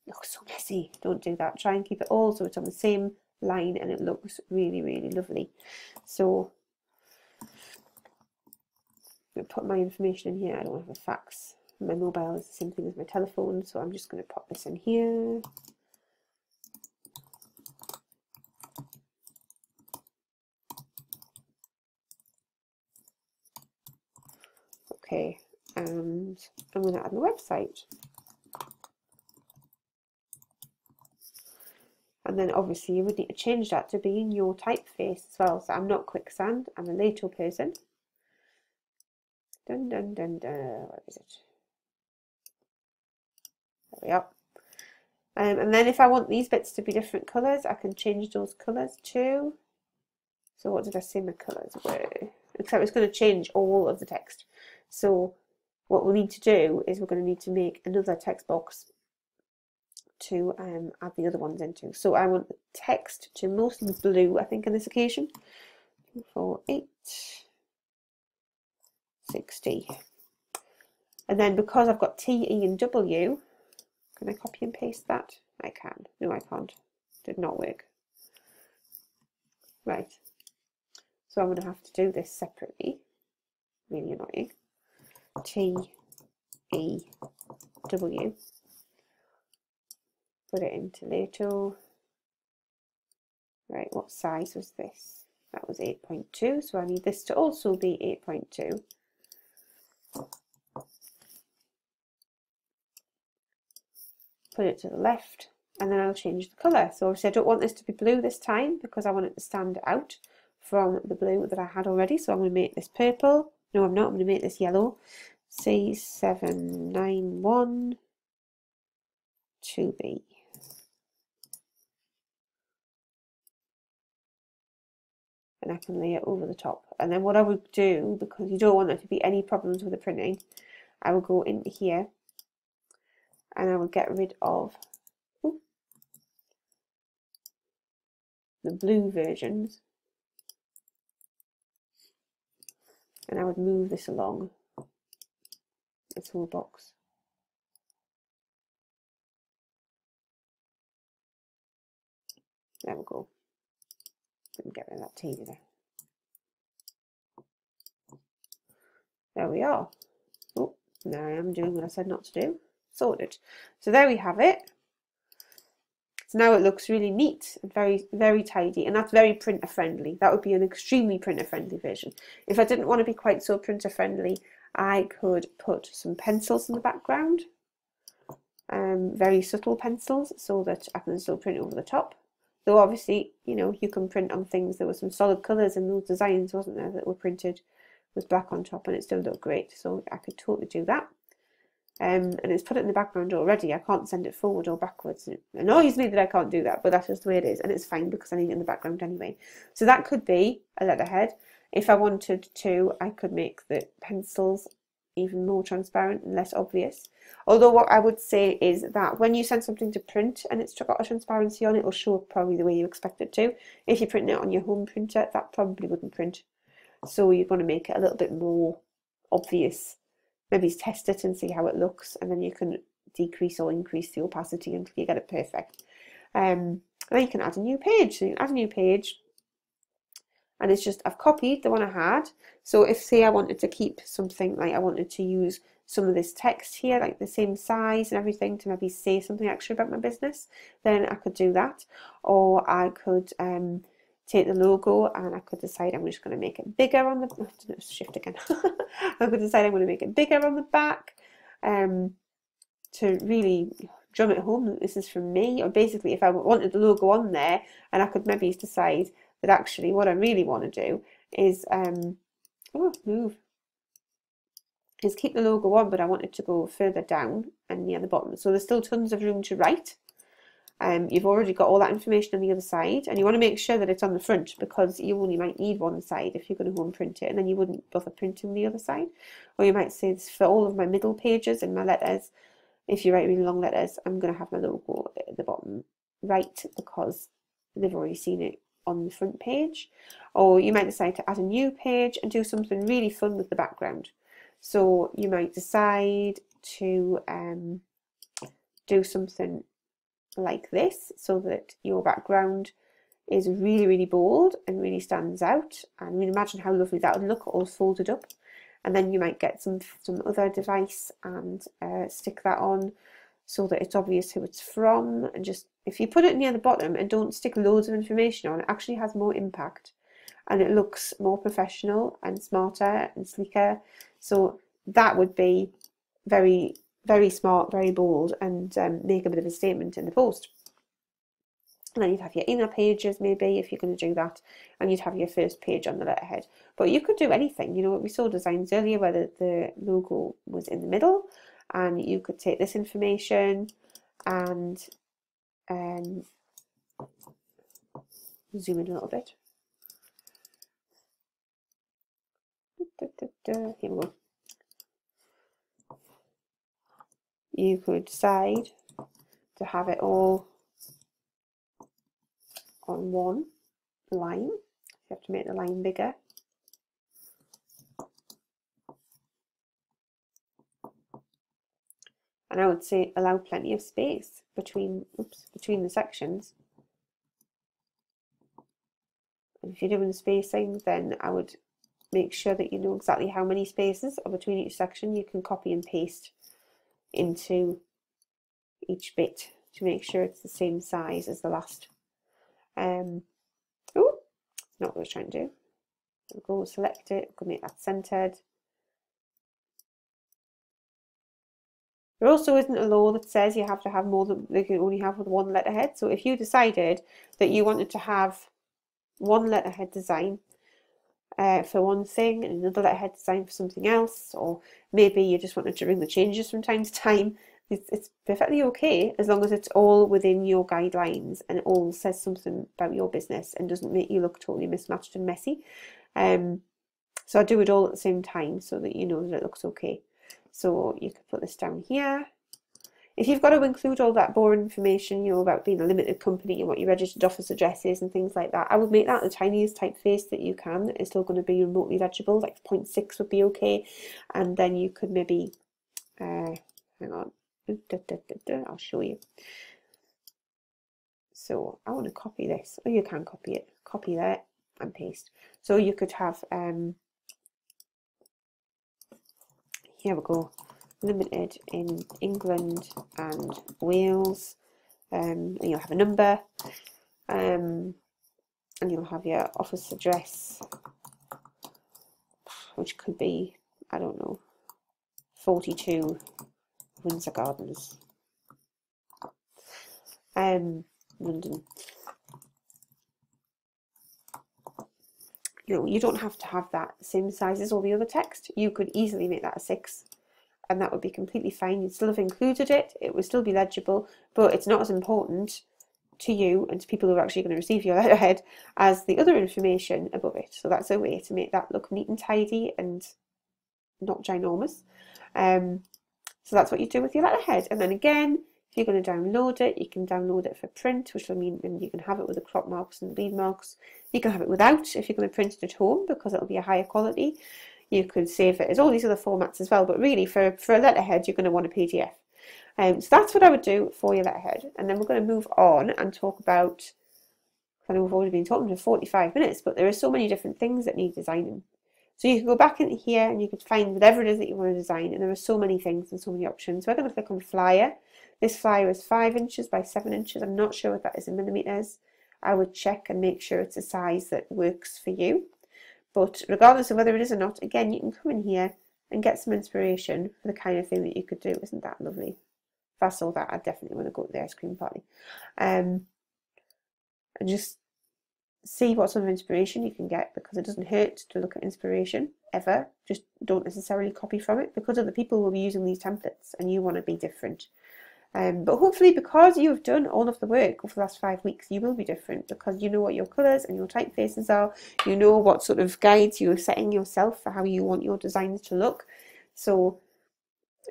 It looks so messy. Don't do that. Try and keep it all so it's on the same line and it looks really, really lovely. So I'm going to put my information in here. I don't have a fax. My mobile is the same thing as my telephone, so I'm just going to pop this in here. Okay, and I'm going to add my website. And then obviously you would need to change that to be in your typeface as well. So I'm not Quicksand, I'm a Lato person. Dun dun dun dun, where is it? we are. And then if I want these bits to be different colours, I can change those colours too. So what did I say my colours were? Except it's going to change all of the text. So what we need to do is we're going to need to make another text box to add the other ones into. So I want the text to mostly be blue, I think, on this occasion. 4, 8, 60. And then because I've got T, E and W, can I copy and paste that? I can. No, I can't. Did not work. Right. So I'm going to have to do this separately. Really annoying. T, E, W. Put it into Lato. Right, what size was this? That was 8.2, so I need this to also be 8.2. Put it to the left, and then I'll change the colour. So obviously I don't want this to be blue this time because I want it to stand out from the blue that I had already. So I'm going to make this purple. No, I'm not. I'm going to make this yellow. C791 2B. And I can lay it over the top. And then what I would do, because you don't want there to be any problems with the printing, I will go into here and I will get rid of the blue versions, and I would move this along this whole box. There we go. Get rid of that T there. There we are. Oh, now I am doing what I said not to do. Sorted. So there we have it. So now it looks really neat and very, very tidy, and that's very printer friendly. That would be an extremely printer friendly version. If I didn't want to be quite so printer friendly, I could put some pencils in the background, very subtle pencils, so that I can still print over the top. Though obviously, you know, you can print on things. There were some solid colours in those designs, wasn't there, that were printed with black on top, and it still looked great. So I could totally do that. And it's put it in the background already. I can't send it forward or backwards. It annoys me that I can't do that, but that's just the way it is, and it's fine because I need it in the background anyway. So that could be a letterhead. If I wanted to, I could make the pencils even more transparent and less obvious. Although what I would say is that when you send something to print and it's got a transparency on it, it'll show up probably the way you expect it to. If you print it on your home printer, that probably wouldn't print. So you're going to make it a little bit more obvious. Maybe test it and see how it looks, and then you can decrease or increase the opacity until you get it perfect. And then you can add a new page. So you can add a new page, and it's just, I've copied the one I had. So if, say, I wanted to keep something, like I wanted to use some of this text here, like the same size and everything, to maybe say something extra about my business, then I could do that. Or I could take the logo and I could decide I'm just going to make it bigger on the, shift again. I could decide I'm going to make it bigger on the back to really drum it home that this is from me. Or basically, if I wanted the logo on there, and I could maybe decide that actually what I really want to do is is keep the logo on, but I want it to go further down and near the bottom. So there's still tons of room to write. You've already got all that information on the other side, and you want to make sure that it's on the front, because you only might need one side if you're going to home print it, and then you wouldn't bother printing the other side. Or you might say this for all of my middle pages and my letters. If you write really long letters, I'm going to have my logo at the bottom right because they've already seen it on the front page. Or you might decide to add a new page and do something really fun with the background. So you might decide to do something like this, so that your background is really, really bold and really stands out. And I mean, imagine how lovely that would look, all folded up. And then you might get some other device and stick that on so that it's obvious who it's from. And just, if you put it near the bottom and don't stick loads of information on, it actually has more impact, and it looks more professional and smarter and sleeker. So that would be very, very smart, very bold, and make a bit of a statement in the post. And then you'd have your inner pages, maybe, if you're going to do that, and you'd have your first page on the letterhead. But you could do anything. You know, we saw designs earlier where the logo was in the middle, and you could take this information and zoom in a little bit. Here we go. You could decide to have it all on one line. You have to make the line bigger. And I would say allow plenty of space between the sections. And if you're doing spacing, then I would make sure that you know exactly how many spaces are between each section. You can copy and paste into each bit to make sure it's the same size as the last. Oh, not what I was trying to do. We'll go select it, we'll make that centered. There also isn't a law that says you have to have more than, they can only have with one letterhead. So if you decided that you wanted to have one letterhead design for one thing and another letterhead design for something else, or maybe you just wanted to bring the changes from time to time, it's perfectly okay as long as it's all within your guidelines and it all says something about your business and doesn't make you look totally mismatched and messy. So I do it all at the same time so that you know that it looks okay. So you could put this down here. If you've got to include all that boring information, you know, about being a limited company and what your registered office address is and things like that, I would make that the tiniest typeface that you can. It's still going to be remotely legible, like 0.6 would be okay. And then you could maybe, hang on, I'll show you. So I want to copy this, or you can copy it, copy that and paste. So you could have, here we go, limited in England and Wales, and you'll have a number, and you'll have your office address, which could be, I don't know, 42 Windsor Gardens, London. You know, you don't have to have that same size as all the other text. You could easily make that a 6, and that would be completely fine. You'd still have included it, it would still be legible, but it's not as important to you and to people who are actually going to receive your letterhead as the other information above it. So that's a way to make that look neat and tidy and not ginormous. So that's what you do with your letterhead. And then again, if you're going to download it, you can download it for print, which will mean you can have it with the crop marks and bleed marks. You can have it without if you're going to print it at home because it'll be a higher quality. You could save it as all these other formats as well, but really for a letterhead, you're going to want a PDF. So that's what I would do for your letterhead. And then we're going to move on and talk about, I know we've already been talking for 45 minutes, but there are so many different things that need designing. So you can go back into here and you could find whatever it is that you want to design, and there are so many things and so many options. We're going to click on flyer. This flyer is 5 inches by 7 inches. I'm not sure what that is in millimeters. I would check and make sure it's a size that works for you. But regardless of whether it is or not, again, you can come in here and get some inspiration for the kind of thing that you could do. Isn't that lovely? If I saw that, I'd definitely want to go to the ice cream party. And just see what sort of inspiration you can get, because it doesn't hurt to look at inspiration ever. Just don't necessarily copy from it, because other people will be using these templates and you want to be different. But hopefully, because you've done all of the work over the last 5 weeks, you will be different, because you know what your colours and your typefaces are. You know what sort of guides you're setting yourself for how you want your designs to look. So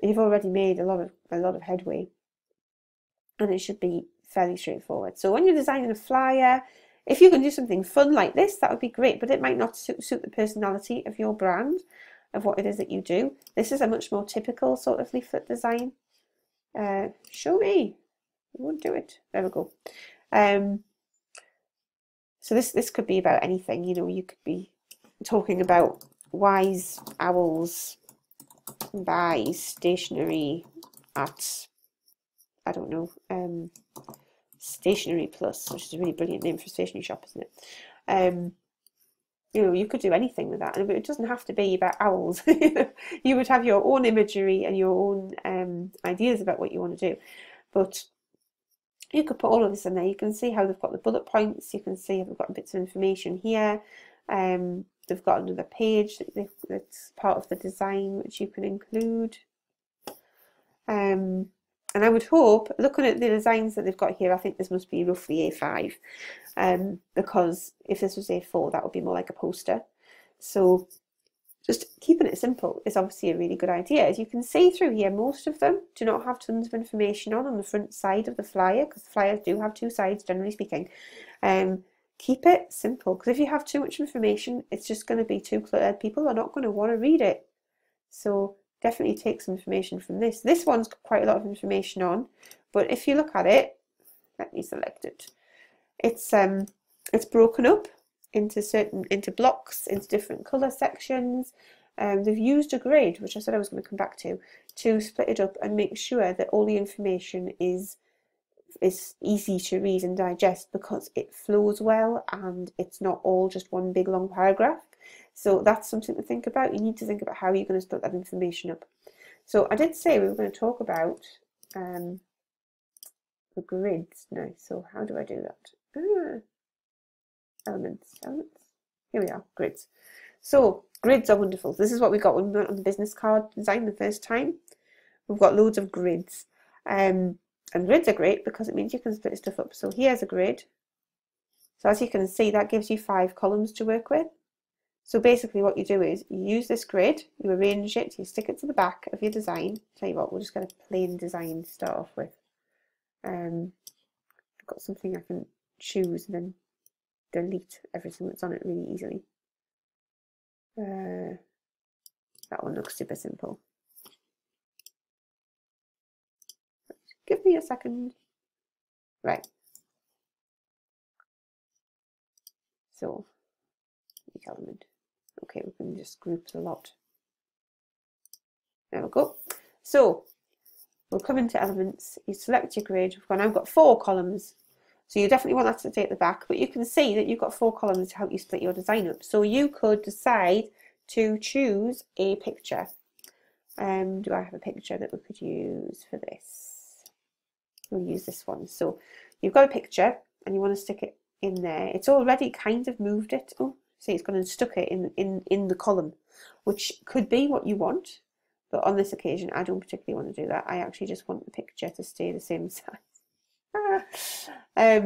you've already made a lot of headway, and it should be fairly straightforward. So when you're designing a flyer, if you can do something fun like this, that would be great, but it might not suit the personality of your brand, of what it is that you do. This is a much more typical sort of leaflet design. Show me. I won't do it. There we go. So this could be about anything. You know, you could be talking about wise owls buy stationery at, I don't know, Stationery Plus, which is a really brilliant name for a stationery shop, isn't it? You know, you could do anything with that, and it doesn't have to be about owls. You would have your own imagery and your own ideas about what you want to do, but you could put all of this in there. You can see how they've got the bullet points. You can see how they've got bits of information here. They've got another page that's part of the design, which you can include. And I would hope, looking at the designs that they've got here, I think this must be roughly A5, because if this was A4, that would be more like a poster. So just keeping it simple is obviously a really good idea. As you can see through here, most of them do not have tons of information on the front side of the flyer, because the flyers do have two sides, generally speaking. Keep it simple, because if you have too much information, it's just going to be too cluttered. People are not going to want to read it. So definitely take some information from this. This one's got quite a lot of information on, but if you look at it, let me select it. It's broken up into blocks, into different colour sections. They've used a grid, which I said I was going to come back to split it up and make sure that all the information is easy to read and digest, because it flows well and it's not all just one big long paragraph. So that's something to think about. You need to think about how you're going to split that information up. So I did say we were going to talk about the grids now. So how do I do that? Elements. Here we are, grids. So grids are wonderful. This is what we got when we went on the business card design the first time. We've got loads of grids. And grids are great because it means you can split stuff up. So here's a grid. So as you can see, that gives you 5 columns to work with. So basically what you do is you use this grid, you arrange it, you stick it to the back of your design. Tell you what, we'll just get a plain design to start off with. I've got something I can choose and then delete everything that's on it really easily. That one looks super simple. Give me a second. Right. So, each element. Okay, we can just group the lot. There we go. So, we'll come into elements. You select your grid. We've now got 4 columns. So you definitely want that to stay at the back, but you can see that you've got 4 columns to help you split your design up. So you could decide to choose a picture. Do I have a picture that we could use for this? We'll use this one. So you've got a picture and you want to stick it in there. It's already kind of moved it. Oh, see, it's gone and stuck it in the column, which could be what you want. But on this occasion, I don't particularly want to do that. I actually just want the picture to stay the same size.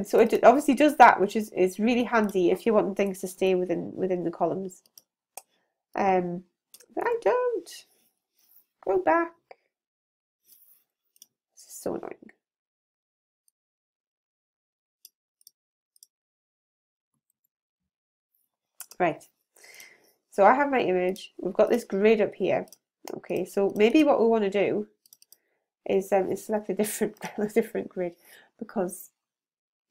So it obviously does that, which is really handy if you want things to stay within the columns. But I don't. Go back. This is so annoying. Right. So I have my image. We've got this grid up here. Okay, so maybe what we want to do is select a different grid, because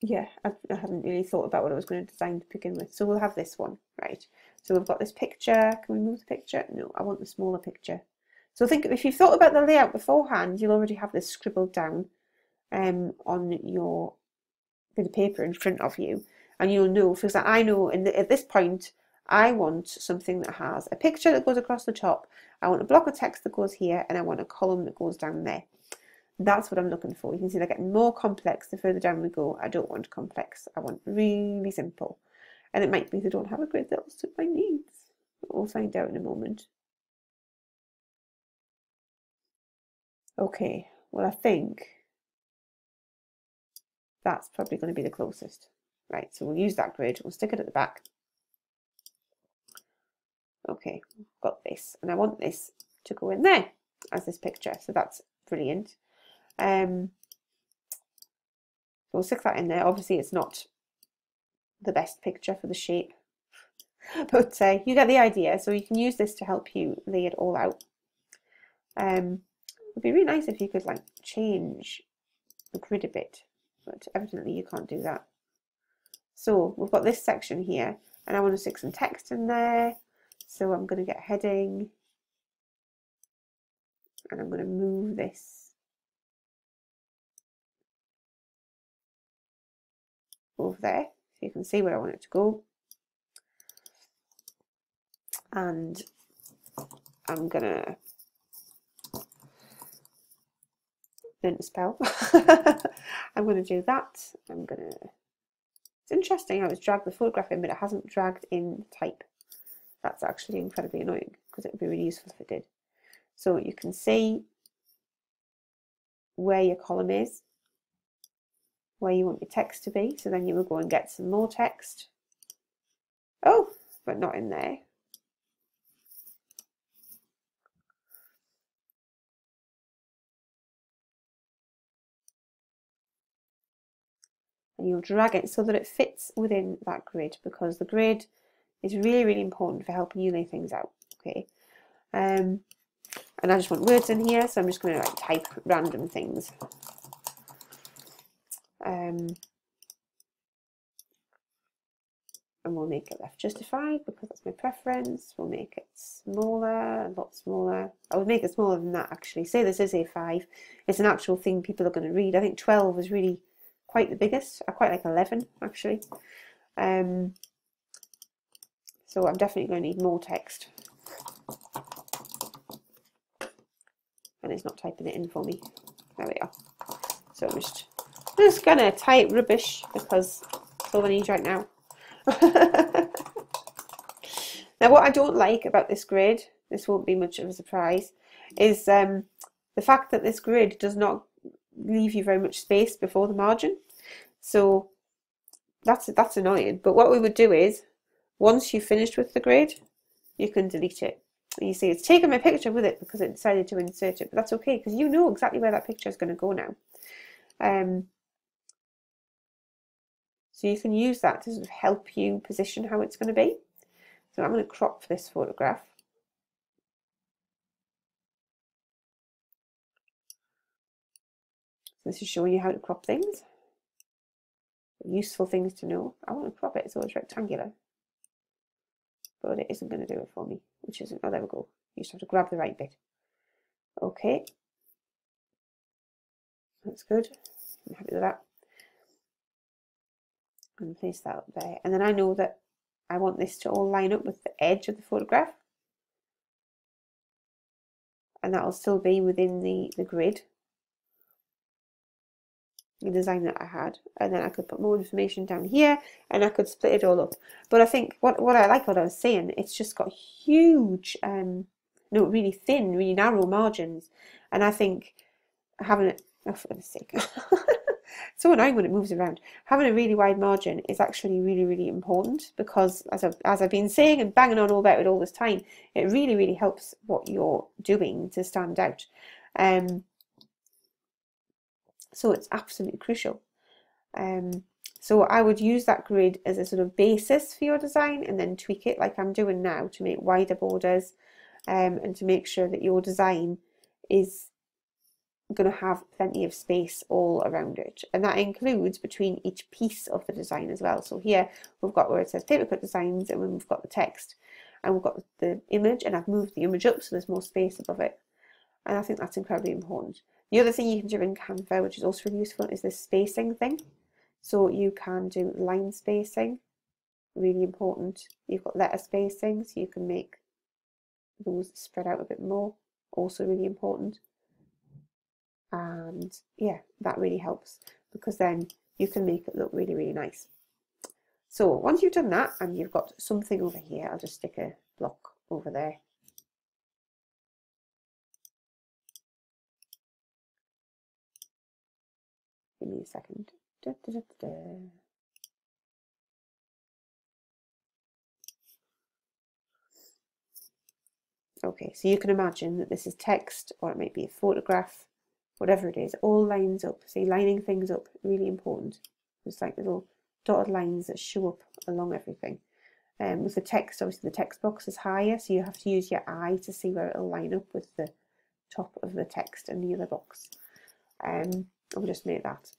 yeah, I hadn't really thought about what I was going to design to begin with. So we'll have this one, right? So we've got this picture. Can we move the picture? No, I want the smaller picture. So think, if you've thought about the layout beforehand, you'll already have this scribbled down on your bit of paper in front of you, and you'll know, for example, I know at this point I want something that has a picture that goes across the top, I want a block of text that goes here, and I want a column that goes down there. That's what I'm looking for. You can see they're getting more complex the further down we go. I don't want complex. I want really simple. And it might be they don't have a grid that will suit my needs. We'll find out in a moment. Okay, well, I think that's probably going to be the closest. Right, so we'll use that grid. We'll stick it at the back. Okay, we've got this. And I want this to go in there as this picture. So that's brilliant. So we'll stick that in there. Obviously, it's not the best picture for the shape, but you get the idea. So you can use this to help you lay it all out. It'd be really nice if you could like change the grid a bit, but evidently you can't do that. So we've got this section here, and I want to stick some text in there. So I'm going to get a heading, and I'm going to move this over there so you can see where I want it to go. And I'm going to learn to spell. I'm going to do that. It's interesting how it's dragged the photograph in, but it hasn't dragged in type. That's actually incredibly annoying, because it would be really useful if it did. So you can see where your column is, where you want your text to be. So then you will go and get some more text. Oh, but not in there. And you'll drag it so that it fits within that grid, because the grid is really, really important for helping you lay things out. Okay. And I just want words in here, so I'm just going to like type random things. And we'll make it left justified because that's my preference. We'll make it smaller, a lot smaller. I would make it smaller than that actually. Say this is A5. It's an actual thing people are going to read. I think 12 is really quite the biggest. I quite like 11 actually. So I'm definitely going to need more text. And it's not typing it in for me. There we are. So I'm just going to type rubbish because that's all I need right now. Now what I don't like about this grid, this won't be much of a surprise, is the fact that this grid does not leave you very much space before the margin. So that's annoying. But what we would do is, once you've finished with the grid, you can delete it. And you see it's taken my picture with it because it decided to insert it, but that's okay because you know exactly where that picture is going to go now. So you can use that to sort of help you position how it's going to be. So I'm going to crop this photograph. So this is showing you how to crop things. Useful things to know. I want to crop it so it's rectangular. But it isn't going to do it for me, which isn't, oh there we go. You just have to grab the right bit. Okay. That's good. I'm happy with that. And place that up there. And then I know that I want this to all line up with the edge of the photograph. And that'll still be within the grid, the design that I had. And then I could put more information down here and I could split it all up. But I think what I like what I was saying, it's just got huge, no, really thin, really narrow margins. And I think having it, oh for goodness sake, it's so annoying when it moves around. Having a really wide margin is actually really, really important because as I've been saying and banging on all about it all this time, it really, really helps what you're doing to stand out. So it's absolutely crucial. So I would use that grid as a sort of basis for your design and then tweak it like I'm doing now to make wider borders and to make sure that your design is going to have plenty of space all around it, and that includes between each piece of the design as well. So here we've got where it says papercut designs, and then we've got the text, and we've got the image, and I've moved the image up so there's more space above it, and I think that's incredibly important. The other thing you can do in Canva, which is also really useful, is this spacing thing. So you can do line spacing, really important. You've got letter spacing, so you can make those spread out a bit more, also really important. And yeah, that really helps because then you can make it look really, really nice. So once you've done that and you've got something over here, I'll just stick a block over there. Give me a second. Da, da, da, da. Okay, so you can imagine that this is text or it might be a photograph, whatever it is, it all lines up. See, lining things up, really important. It's like little dotted lines that show up along everything. With the text, obviously the text box is higher, so you have to use your eye to see where it'll line up with the top of the text and the other box. I'll just make that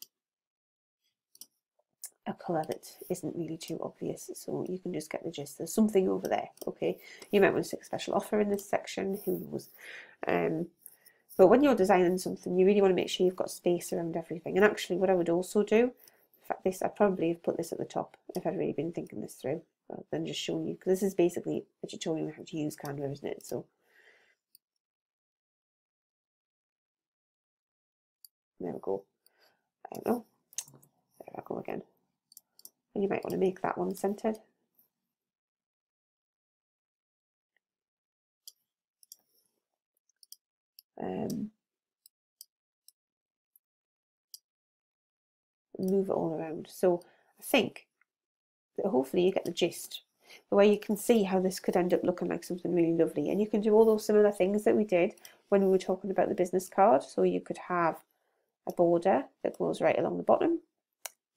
a colour that isn't really too obvious, so you can just get the gist. There's something over there, okay? You might want to stick a special offer in this section, who knows? But when you're designing something, you really want to make sure you've got space around everything. And actually what I would also do, in fact this, I probably have put this at the top if I'd really been thinking this through, rather than just showing you, because this is basically a tutorial on how to use Canva, isn't it? So there we go. Oh, there I go again. And you might want to make that one centered. move it all around. So I think that hopefully you get the gist, where you can see how this could end up looking like something really lovely. And you can do all those similar things that we did when we were talking about the business card. So you could have a border that goes right along the bottom,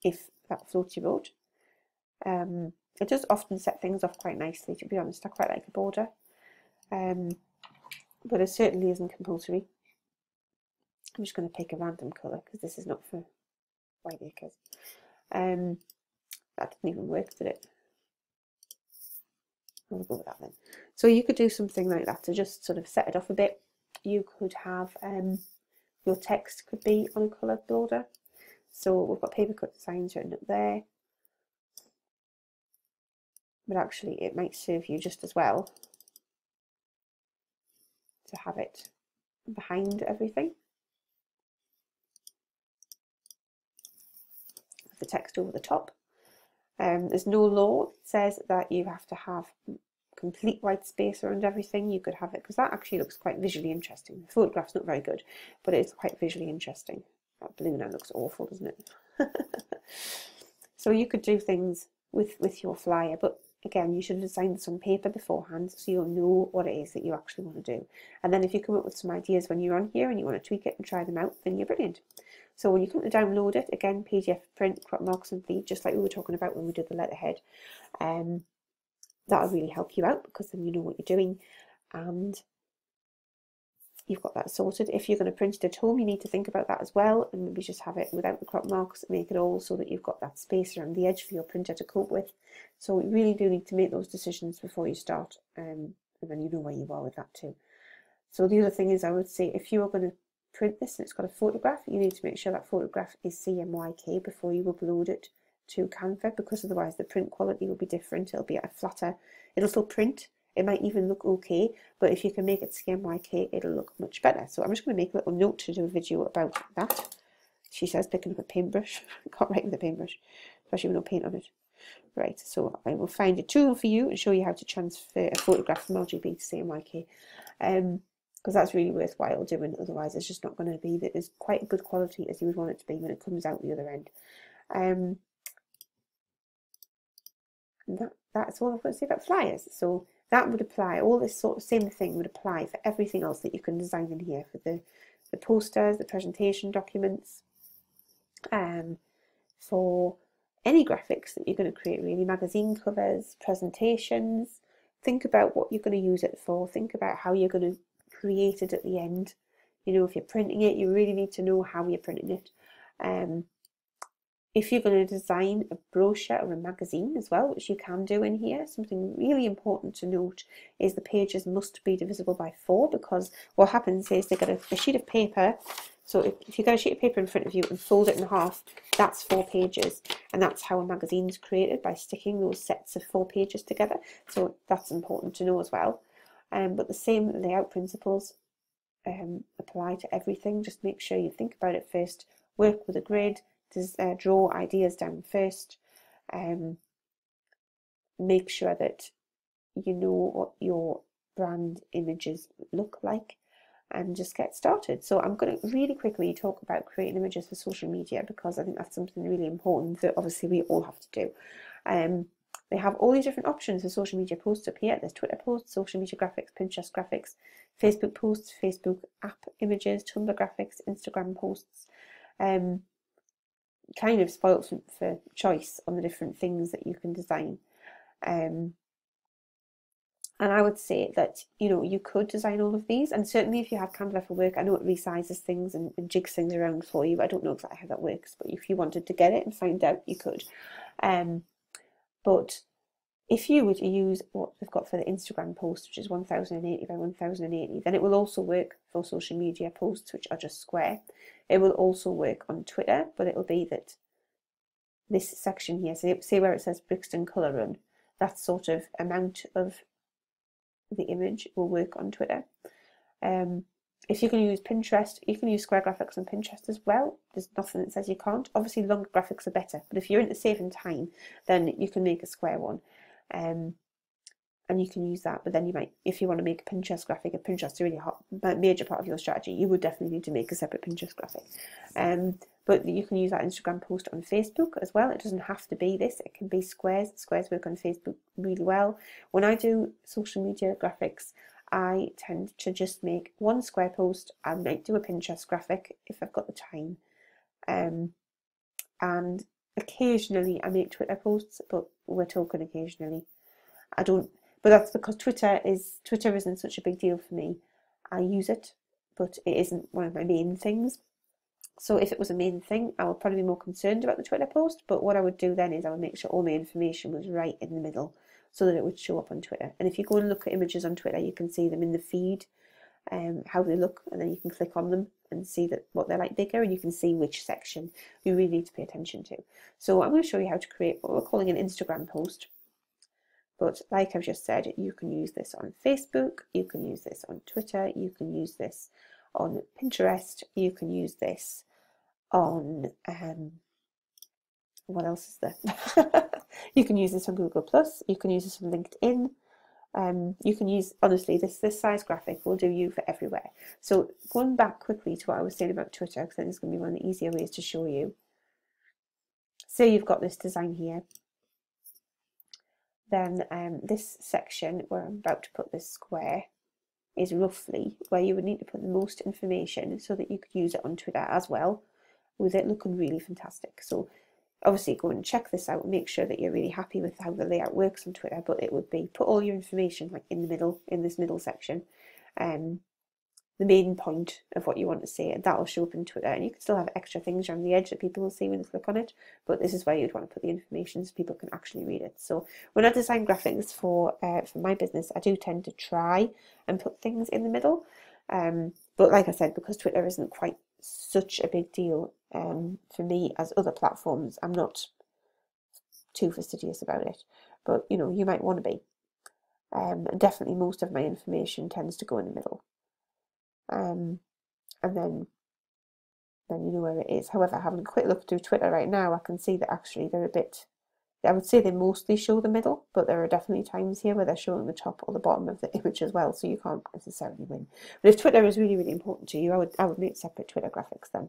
if that floats your boat. It does often set things off quite nicely, to be honest. I quite like a border, but it certainly isn't compulsory. I'm just going to pick a random colour because this is not for white acres. That didn't even work, did it? I'll go with that then. So you could do something like that to just sort of set it off a bit. You could have your text could be on a coloured border. So we've got paper cut designs written up there, but actually it might serve you just as well to have it behind everything, the text over the top. There's no law that says that you have to have complete white space around everything. You could have it, because that actually looks quite visually interesting. The photograph's not very good, but it's quite visually interesting. That blue now looks awful, doesn't it? So you could do things with your flyer, but again, you should have designed this on paper beforehand so you'll know what it is that you actually want to do. And then if you come up with some ideas when you're on here and you want to tweak it and try them out, then you're brilliant. So when you come to download it, again, PDF, print, crop marks and feed, just like we were talking about when we did the letterhead, that'll really help you out, because then you know what you're doing and you've got that sorted. If you're going to print it at home, you need to think about that as well, and maybe just have it without the crop marks, make it all so that you've got that space around the edge for your printer to cope with. So you really do need to make those decisions before you start, and then you know where you are with that too. So the other thing is, I would say, if you are going to print this and it's got a photograph, you need to make sure that photograph is CMYK before you upload it to Canva, because otherwise the print quality will be different. It'll be a flatter, it'll still print, it might even look okay, but if you can make it CMYK, it'll look much better. So I'm just going to make a little note to do a video about that. She says, picking up a paintbrush. I can't write with a paintbrush, especially with no paint on it. Right, so I will find a tool for you and show you how to transfer a photograph from RGB to CMYK, because that's really worthwhile doing. Otherwise it's just not going to be that as quite good quality as you would want it to be when it comes out the other end. And that's all I've got to say about flyers. So that would apply, all this sort of same thing would apply for everything else that you can design in here, for the posters, the presentation documents, for any graphics that you're going to create, really, magazine covers, presentations. Think about what you're going to use it for, think about how you're going to create it at the end. You know, if you're printing it, you really need to know how you're printing it. If you're going to design a brochure or a magazine as well, which you can do in here, something really important to note is the pages must be divisible by 4, because what happens is they get a sheet of paper. So if you got a sheet of paper in front of you and fold it in half, that's 4 pages, and that's how a magazine is created, by sticking those sets of 4 pages together. So that's important to know as well. But the same layout principles apply to everything. Just make sure you think about it first, work with a grid, draw ideas down first, make sure that you know what your brand images look like, and just get started. So I'm going to really quickly talk about creating images for social media, because I think that's something really important that obviously we all have to do. They have all these different options for social media posts up here. There's Twitter posts, social media graphics, Pinterest graphics, Facebook posts, Facebook app images, Tumblr graphics, Instagram posts. Kind of spoiled for choice on the different things that you can design. And I would say that, you know, you could design all of these, and certainly if you have Canva for Work, I know it resizes things and jigs things around for you. I don't know exactly how that works, but if you wanted to get it and find out, you could. But if you were to use what they've got for the Instagram post, which is 1080 by 1080, then it will also work for social media posts, which are just square. It will also work on Twitter, but it'll be that this section here, so say where it says Brixton Colour Run, that sort of amount of the image will work on Twitter. If you can use Pinterest, you can use square graphics on Pinterest as well. There's nothing that says you can't. Obviously longer graphics are better, but if you're into saving time, then you can make a square one. and you can use that. But then you might, if you want to make a Pinterest graphic, if Pinterest is a really major part of your strategy, you would definitely need to make a separate Pinterest graphic. But you can use that Instagram post on Facebook as well. It doesn't have to be this. It can be squares. Squares work on Facebook really well. When I do social media graphics, I tend to just make one square post. I might do a Pinterest graphic if I've got the time. And occasionally I make Twitter posts, but we're talking occasionally. I don't, but that's because Twitter isn't such a big deal for me. I use it, but it isn't one of my main things. So if it was a main thing, I would probably be more concerned about the Twitter post. But what I would do then is I would make sure all my information was right in the middle so that it would show up on Twitter. And if you go and look at images on Twitter, you can see them in the feed, how they look, and then you can click on them and see that what they're like bigger, and you can see which section you really need to pay attention to. So I'm going to show you how to create what we're calling an Instagram post. But like I've just said, you can use this on Facebook, you can use this on Twitter, you can use this on Pinterest, you can use this on, what else is there? You can use this on Google+, you can use this on LinkedIn. You can use, honestly, this size graphic will do you for everywhere. So going back quickly to what I was saying about Twitter, because I think it's going to be one of the easier ways to show you. Say you've got this design here. Then this section where I'm about to put this square is roughly where you would need to put the most information so that you could use it on Twitter as well, with it looking really fantastic. So obviously go and check this out and make sure that you're really happy with how the layout works on Twitter, but it would be put all your information like in the middle, in this middle section, the main point of what you want to say, and that'll show up in Twitter. And you can still have extra things around the edge that people will see when they click on it, but this is where you'd want to put the information so people can actually read it. So when I design graphics for my business, I do tend to try and put things in the middle. But like I said, because Twitter isn't quite such a big deal for me as other platforms, I'm not too fastidious about it. But you know, you might want to be. Definitely most of my information tends to go in the middle. And then you know where it is. However, having a quick look through Twitter right now, I can see that actually they're a bit, I would say they mostly show the middle, but there are definitely times here where they're showing the top or the bottom of the image as well, so you can't necessarily win. But if Twitter is really, really important to you, I would make separate Twitter graphics then.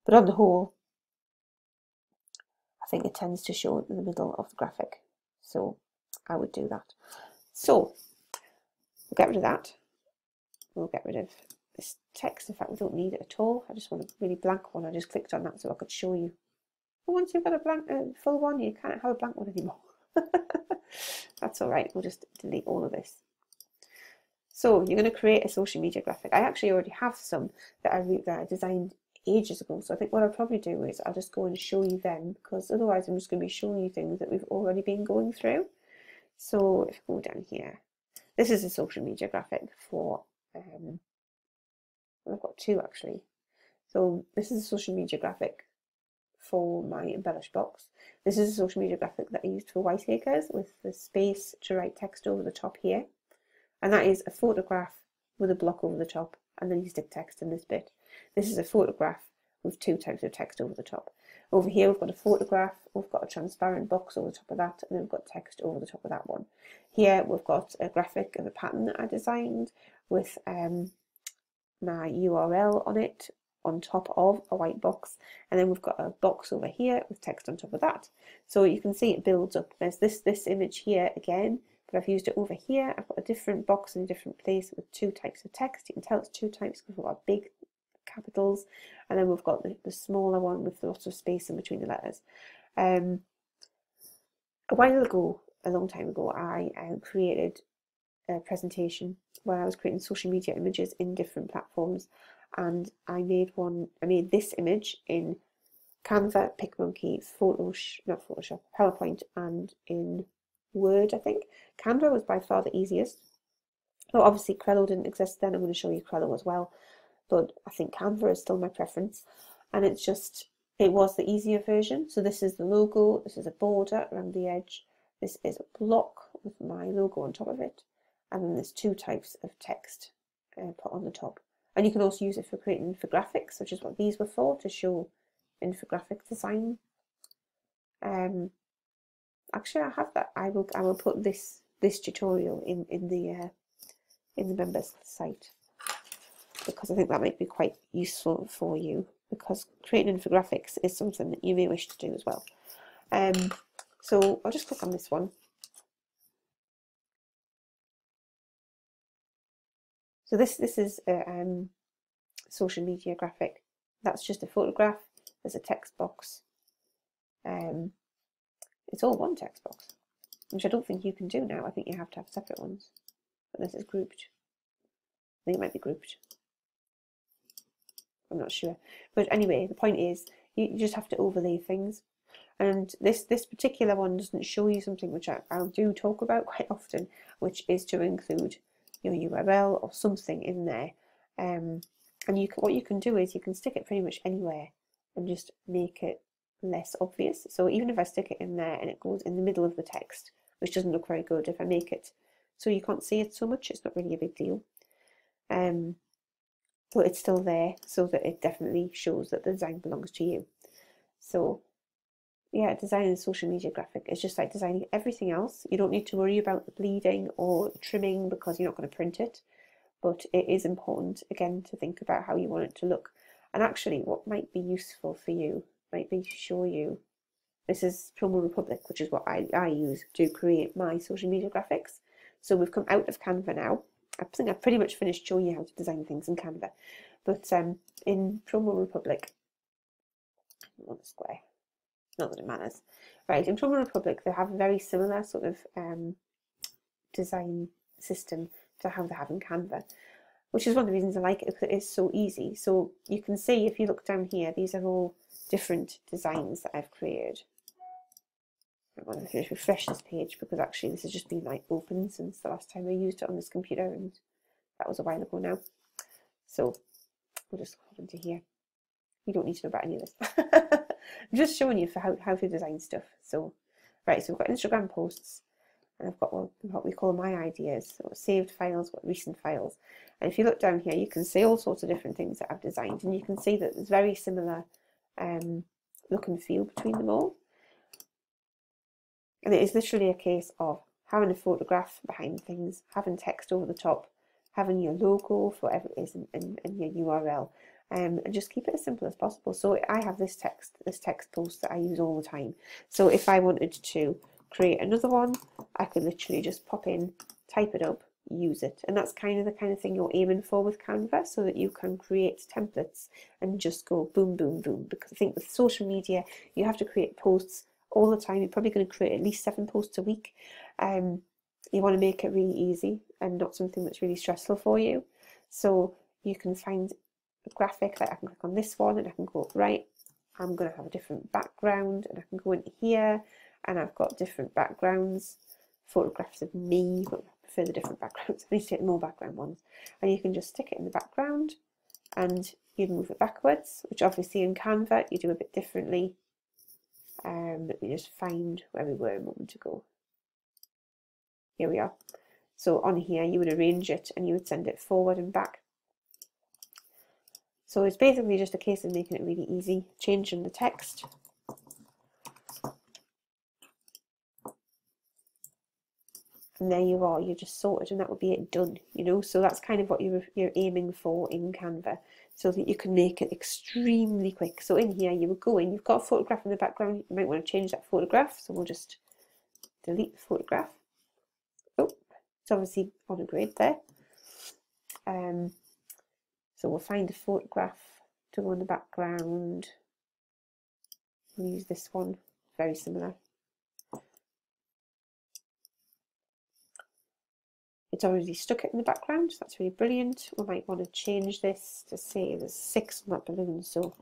But on the whole, I think it tends to show in the middle of the graphic, so I would do that. So we'll get rid of that. We'll get rid of this text. In fact, we don't need it at all. I just want a really blank one. I just clicked on that so I could show you. But once you've got a blank, full one, you can't have a blank one anymore. That's all right. We'll just delete all of this. So you're going to create a social media graphic. I actually already have some that I designed ages ago. So I think what I'll probably do is I'll just go and show you them, because otherwise I'm just going to be showing you things that we've already been going through. So if we go down here, this is a social media graphic for I've got two actually. So this is a social media graphic for my embellish box. This is a social media graphic that I used for Whiteacres with the space to write text over the top here. And that is a photograph with a block over the top, and then you stick text in this bit. This is a photograph with two types of text over the top. Over here we've got a photograph, we've got a transparent box over the top of that, and then we've got text over the top of that one. Here we've got a graphic of a pattern that I designed with my URL on it on top of a white box, and then we've got a box over here with text on top of that. So you can see it builds up. There's this image here again, but I've used it over here. I've got a different box in a different place with two types of text. You can tell it's two types because we've got big capitals, and then we've got the smaller one with lots of space in between the letters. A while ago, a long time ago, I created a presentation where I was creating social media images in different platforms, and I made this image in Canva, PicMonkey, PowerPoint, and in Word, I think. Canva was by far the easiest. Oh, obviously Trello didn't exist then. I'm going to show you Trello as well, but I think Canva is still my preference, and it was the easier version. So this is the logo, this is a border around the edge, this is a block with my logo on top of it, and then there's two types of text put on the top. And you can also use it for creating infographics, which is what these were for, to show infographic design. actually I have that. I will put this tutorial in the members site, because I think that might be quite useful for you, because creating infographics is something that you may wish to do as well. So I'll just click on this one. So this is a social media graphic. That's just a photograph. There's a text box. It's all one text box, which I don't think you can do now. I think you have to have separate ones. But this is grouped. I think it might be grouped. I'm not sure. But anyway, the point is you just have to overlay things. And this particular one doesn't show you something which I do talk about quite often, which is to include your URL or something in there. And what you can do is you can stick it pretty much anywhere and just make it less obvious. So even if I stick it in there and it goes in the middle of the text, which doesn't look very good, if I make it so you can't see it so much, it's not really a big deal. But it's still there, so that it definitely shows that the design belongs to you. So yeah, designing a social media graphic is just like designing everything else. You don't need to worry about the bleeding or trimming, because you're not going to print it. But it is important, again, to think about how you want it to look. And actually, what might be useful for you might be to show you. This is Promo Republic, which is what I use to create my social media graphics. So we've come out of Canva now. I think I've pretty much finished showing you how to design things in Canva. But in Promo Republic, I want a square. Not that it matters. Right, in Promo Republic, they have a very similar sort of design system to how they have in Canva, which is one of the reasons I like it, because it is so easy. So you can see, if you look down here, these are all different designs that I've created. I'm going to refresh this page, because actually this has just been like open since the last time I used it on this computer, and that was a while ago now. So we'll just go into here. You don't need to know about any of this. I'm just showing you for how to design stuff. So, right, so we've got Instagram posts, and I've got what we call my ideas, so saved files, recent files. And if you look down here, you can see all sorts of different things that I've designed, and you can see that there's very similar look and feel between them all. And it is literally a case of having a photograph behind things, having text over the top, having your logo for whatever it is, and your URL. And just keep it as simple as possible. So I have this text post that I use all the time. So if I wanted to create another one, I could literally just pop in, type it up, use it. And that's kind of thing you're aiming for with Canva, so that you can create templates and just go boom, boom, boom. Because I think with social media, you have to create posts all the time. You're probably going to create at least 7 posts a week. You want to make it really easy and not something that's really stressful for you. So you can find a graphic that I can click on this one, and I can go, right, I'm going to have a different background, and I can go into here, and I've got different backgrounds, photographs of me, but I prefer the different backgrounds. I need to get more background ones. And you can just stick it in the background, and you move it backwards, which obviously in Canva you do a bit differently. Let me just find where we were a moment ago. Here we are. So on here you would arrange it, and you would send it forward and back. So it's basically just a case of making it really easy, changing the text. And there you are, you're just sorted, and that would be it done, you know. So that's kind of what you're aiming for in Canva, so that you can make it extremely quick. So in here you would go in, you've got a photograph in the background, you might want to change that photograph, so we'll just delete the photograph. Oh, it's obviously on a grid there. So we'll find a photograph to go in the background. We'll use this one, very similar. It's already stuck it in the background, so that's really brilliant. We might want to change this to say there's 6 on that balloon, so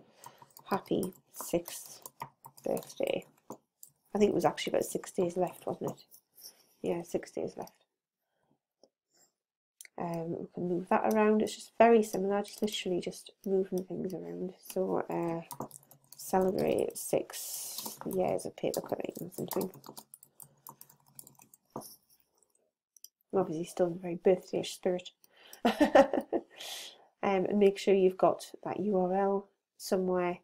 happy 6th birthday. I think it was actually about 6 days left, wasn't it? Yeah, 6 days left. We can move that around. It's just very similar, just literally just moving things around. So celebrate 6 years of paper cutting or something. Obviously still in a very birthday-ish spirit. And make sure you've got that URL somewhere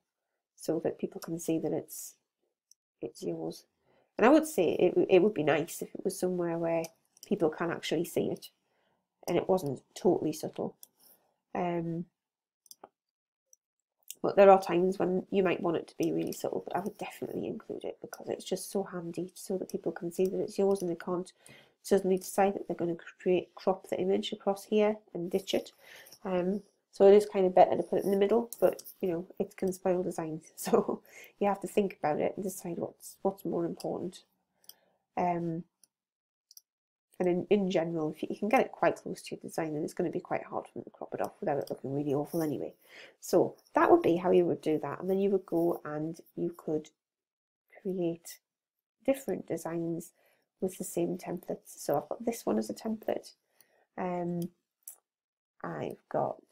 so that people can see that it's yours. And I would say it would be nice if it was somewhere where people can actually see it and it wasn't totally subtle. But there are times when you might want it to be really subtle, but I would definitely include it because it's just so handy so that people can see that it's yours and they can't suddenly decide that they're going to crop the image across here and ditch it. So it is kind of better to put it in the middle, but you know, it can spoil design. So you have to think about it and decide what's more important. And in general, if you can get it quite close to your design, then it's going to be quite hard for them to crop it off without it looking really awful anyway. So that would be how you would do that. And then you would go and you could create different designs with the same templates. So I've got this one as a template. I've got,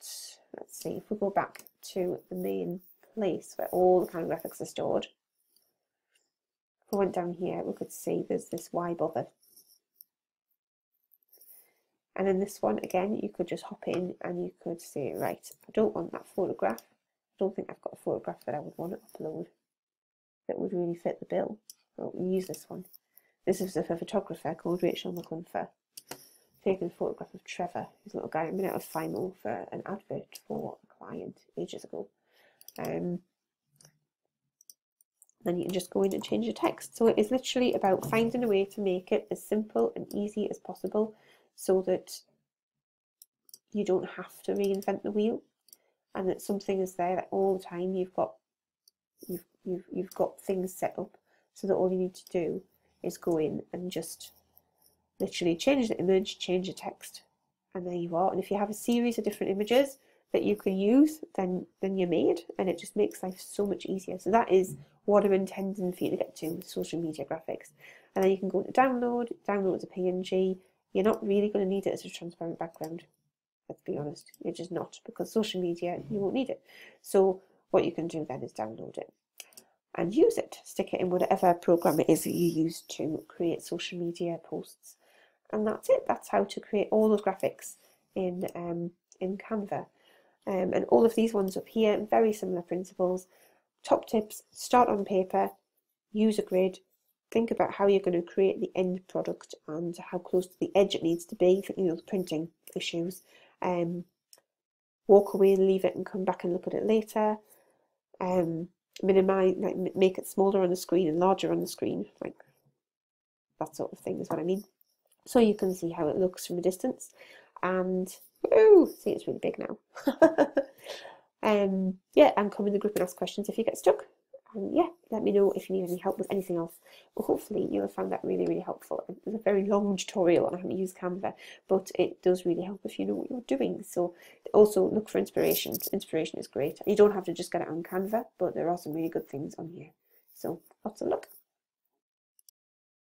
let's see, if we go back to the main place where all the kind of graphics are stored. If we went down here, we could see there's this why bother. And in this one, again, you could just hop in and you could say, right, I don't want that photograph. I don't think I've got a photograph that I would want to upload that would really fit the bill. So we'll use this one. This is of a photographer called Rachel McClunfer, taking a photograph of Trevor, who's a little guy. I made out of Fimo for an advert for a client ages ago. Then you can just go in and change the text. So it is literally about finding a way to make it as simple and easy as possible so that you don't have to reinvent the wheel, and that something is there that all the time you've got things set up so that all you need to do is go in and just literally change the image, change the text, and there you are. And if you have a series of different images that you can use, then you're made, and it just makes life so much easier. So that is what I'm intending for you to get to with social media graphics. And then you can go to download as a PNG. You're not really going to need it as a transparent background. Let's be honest, you're just not, because social media, you won't need it. So what you can do then is download it and use it. Stick it in whatever program it is that you use to create social media posts. And that's it. That's how to create all those graphics in Canva. And all of these ones up here, very similar principles. Top tips: start on paper, use a grid, think about how you're going to create the end product and how close to the edge it needs to be for, you know, the printing issues. Walk away and leave it and come back and look at it later. Minimize, like, make it smaller on the screen and larger on the screen, like that sort of thing is what I mean. So you can see how it looks from a distance. And see, it's really big now. Yeah, and come in the group and ask questions if you get stuck. And yeah, let me know if you need any help with anything else. Well, hopefully you'll have found that really, really helpful. It was a very long tutorial on how to use Canva, but it does really help if you know what you're doing. So also look for inspiration. Inspiration is great. You don't have to just get it on Canva, but there are some really good things on here. So lots of luck.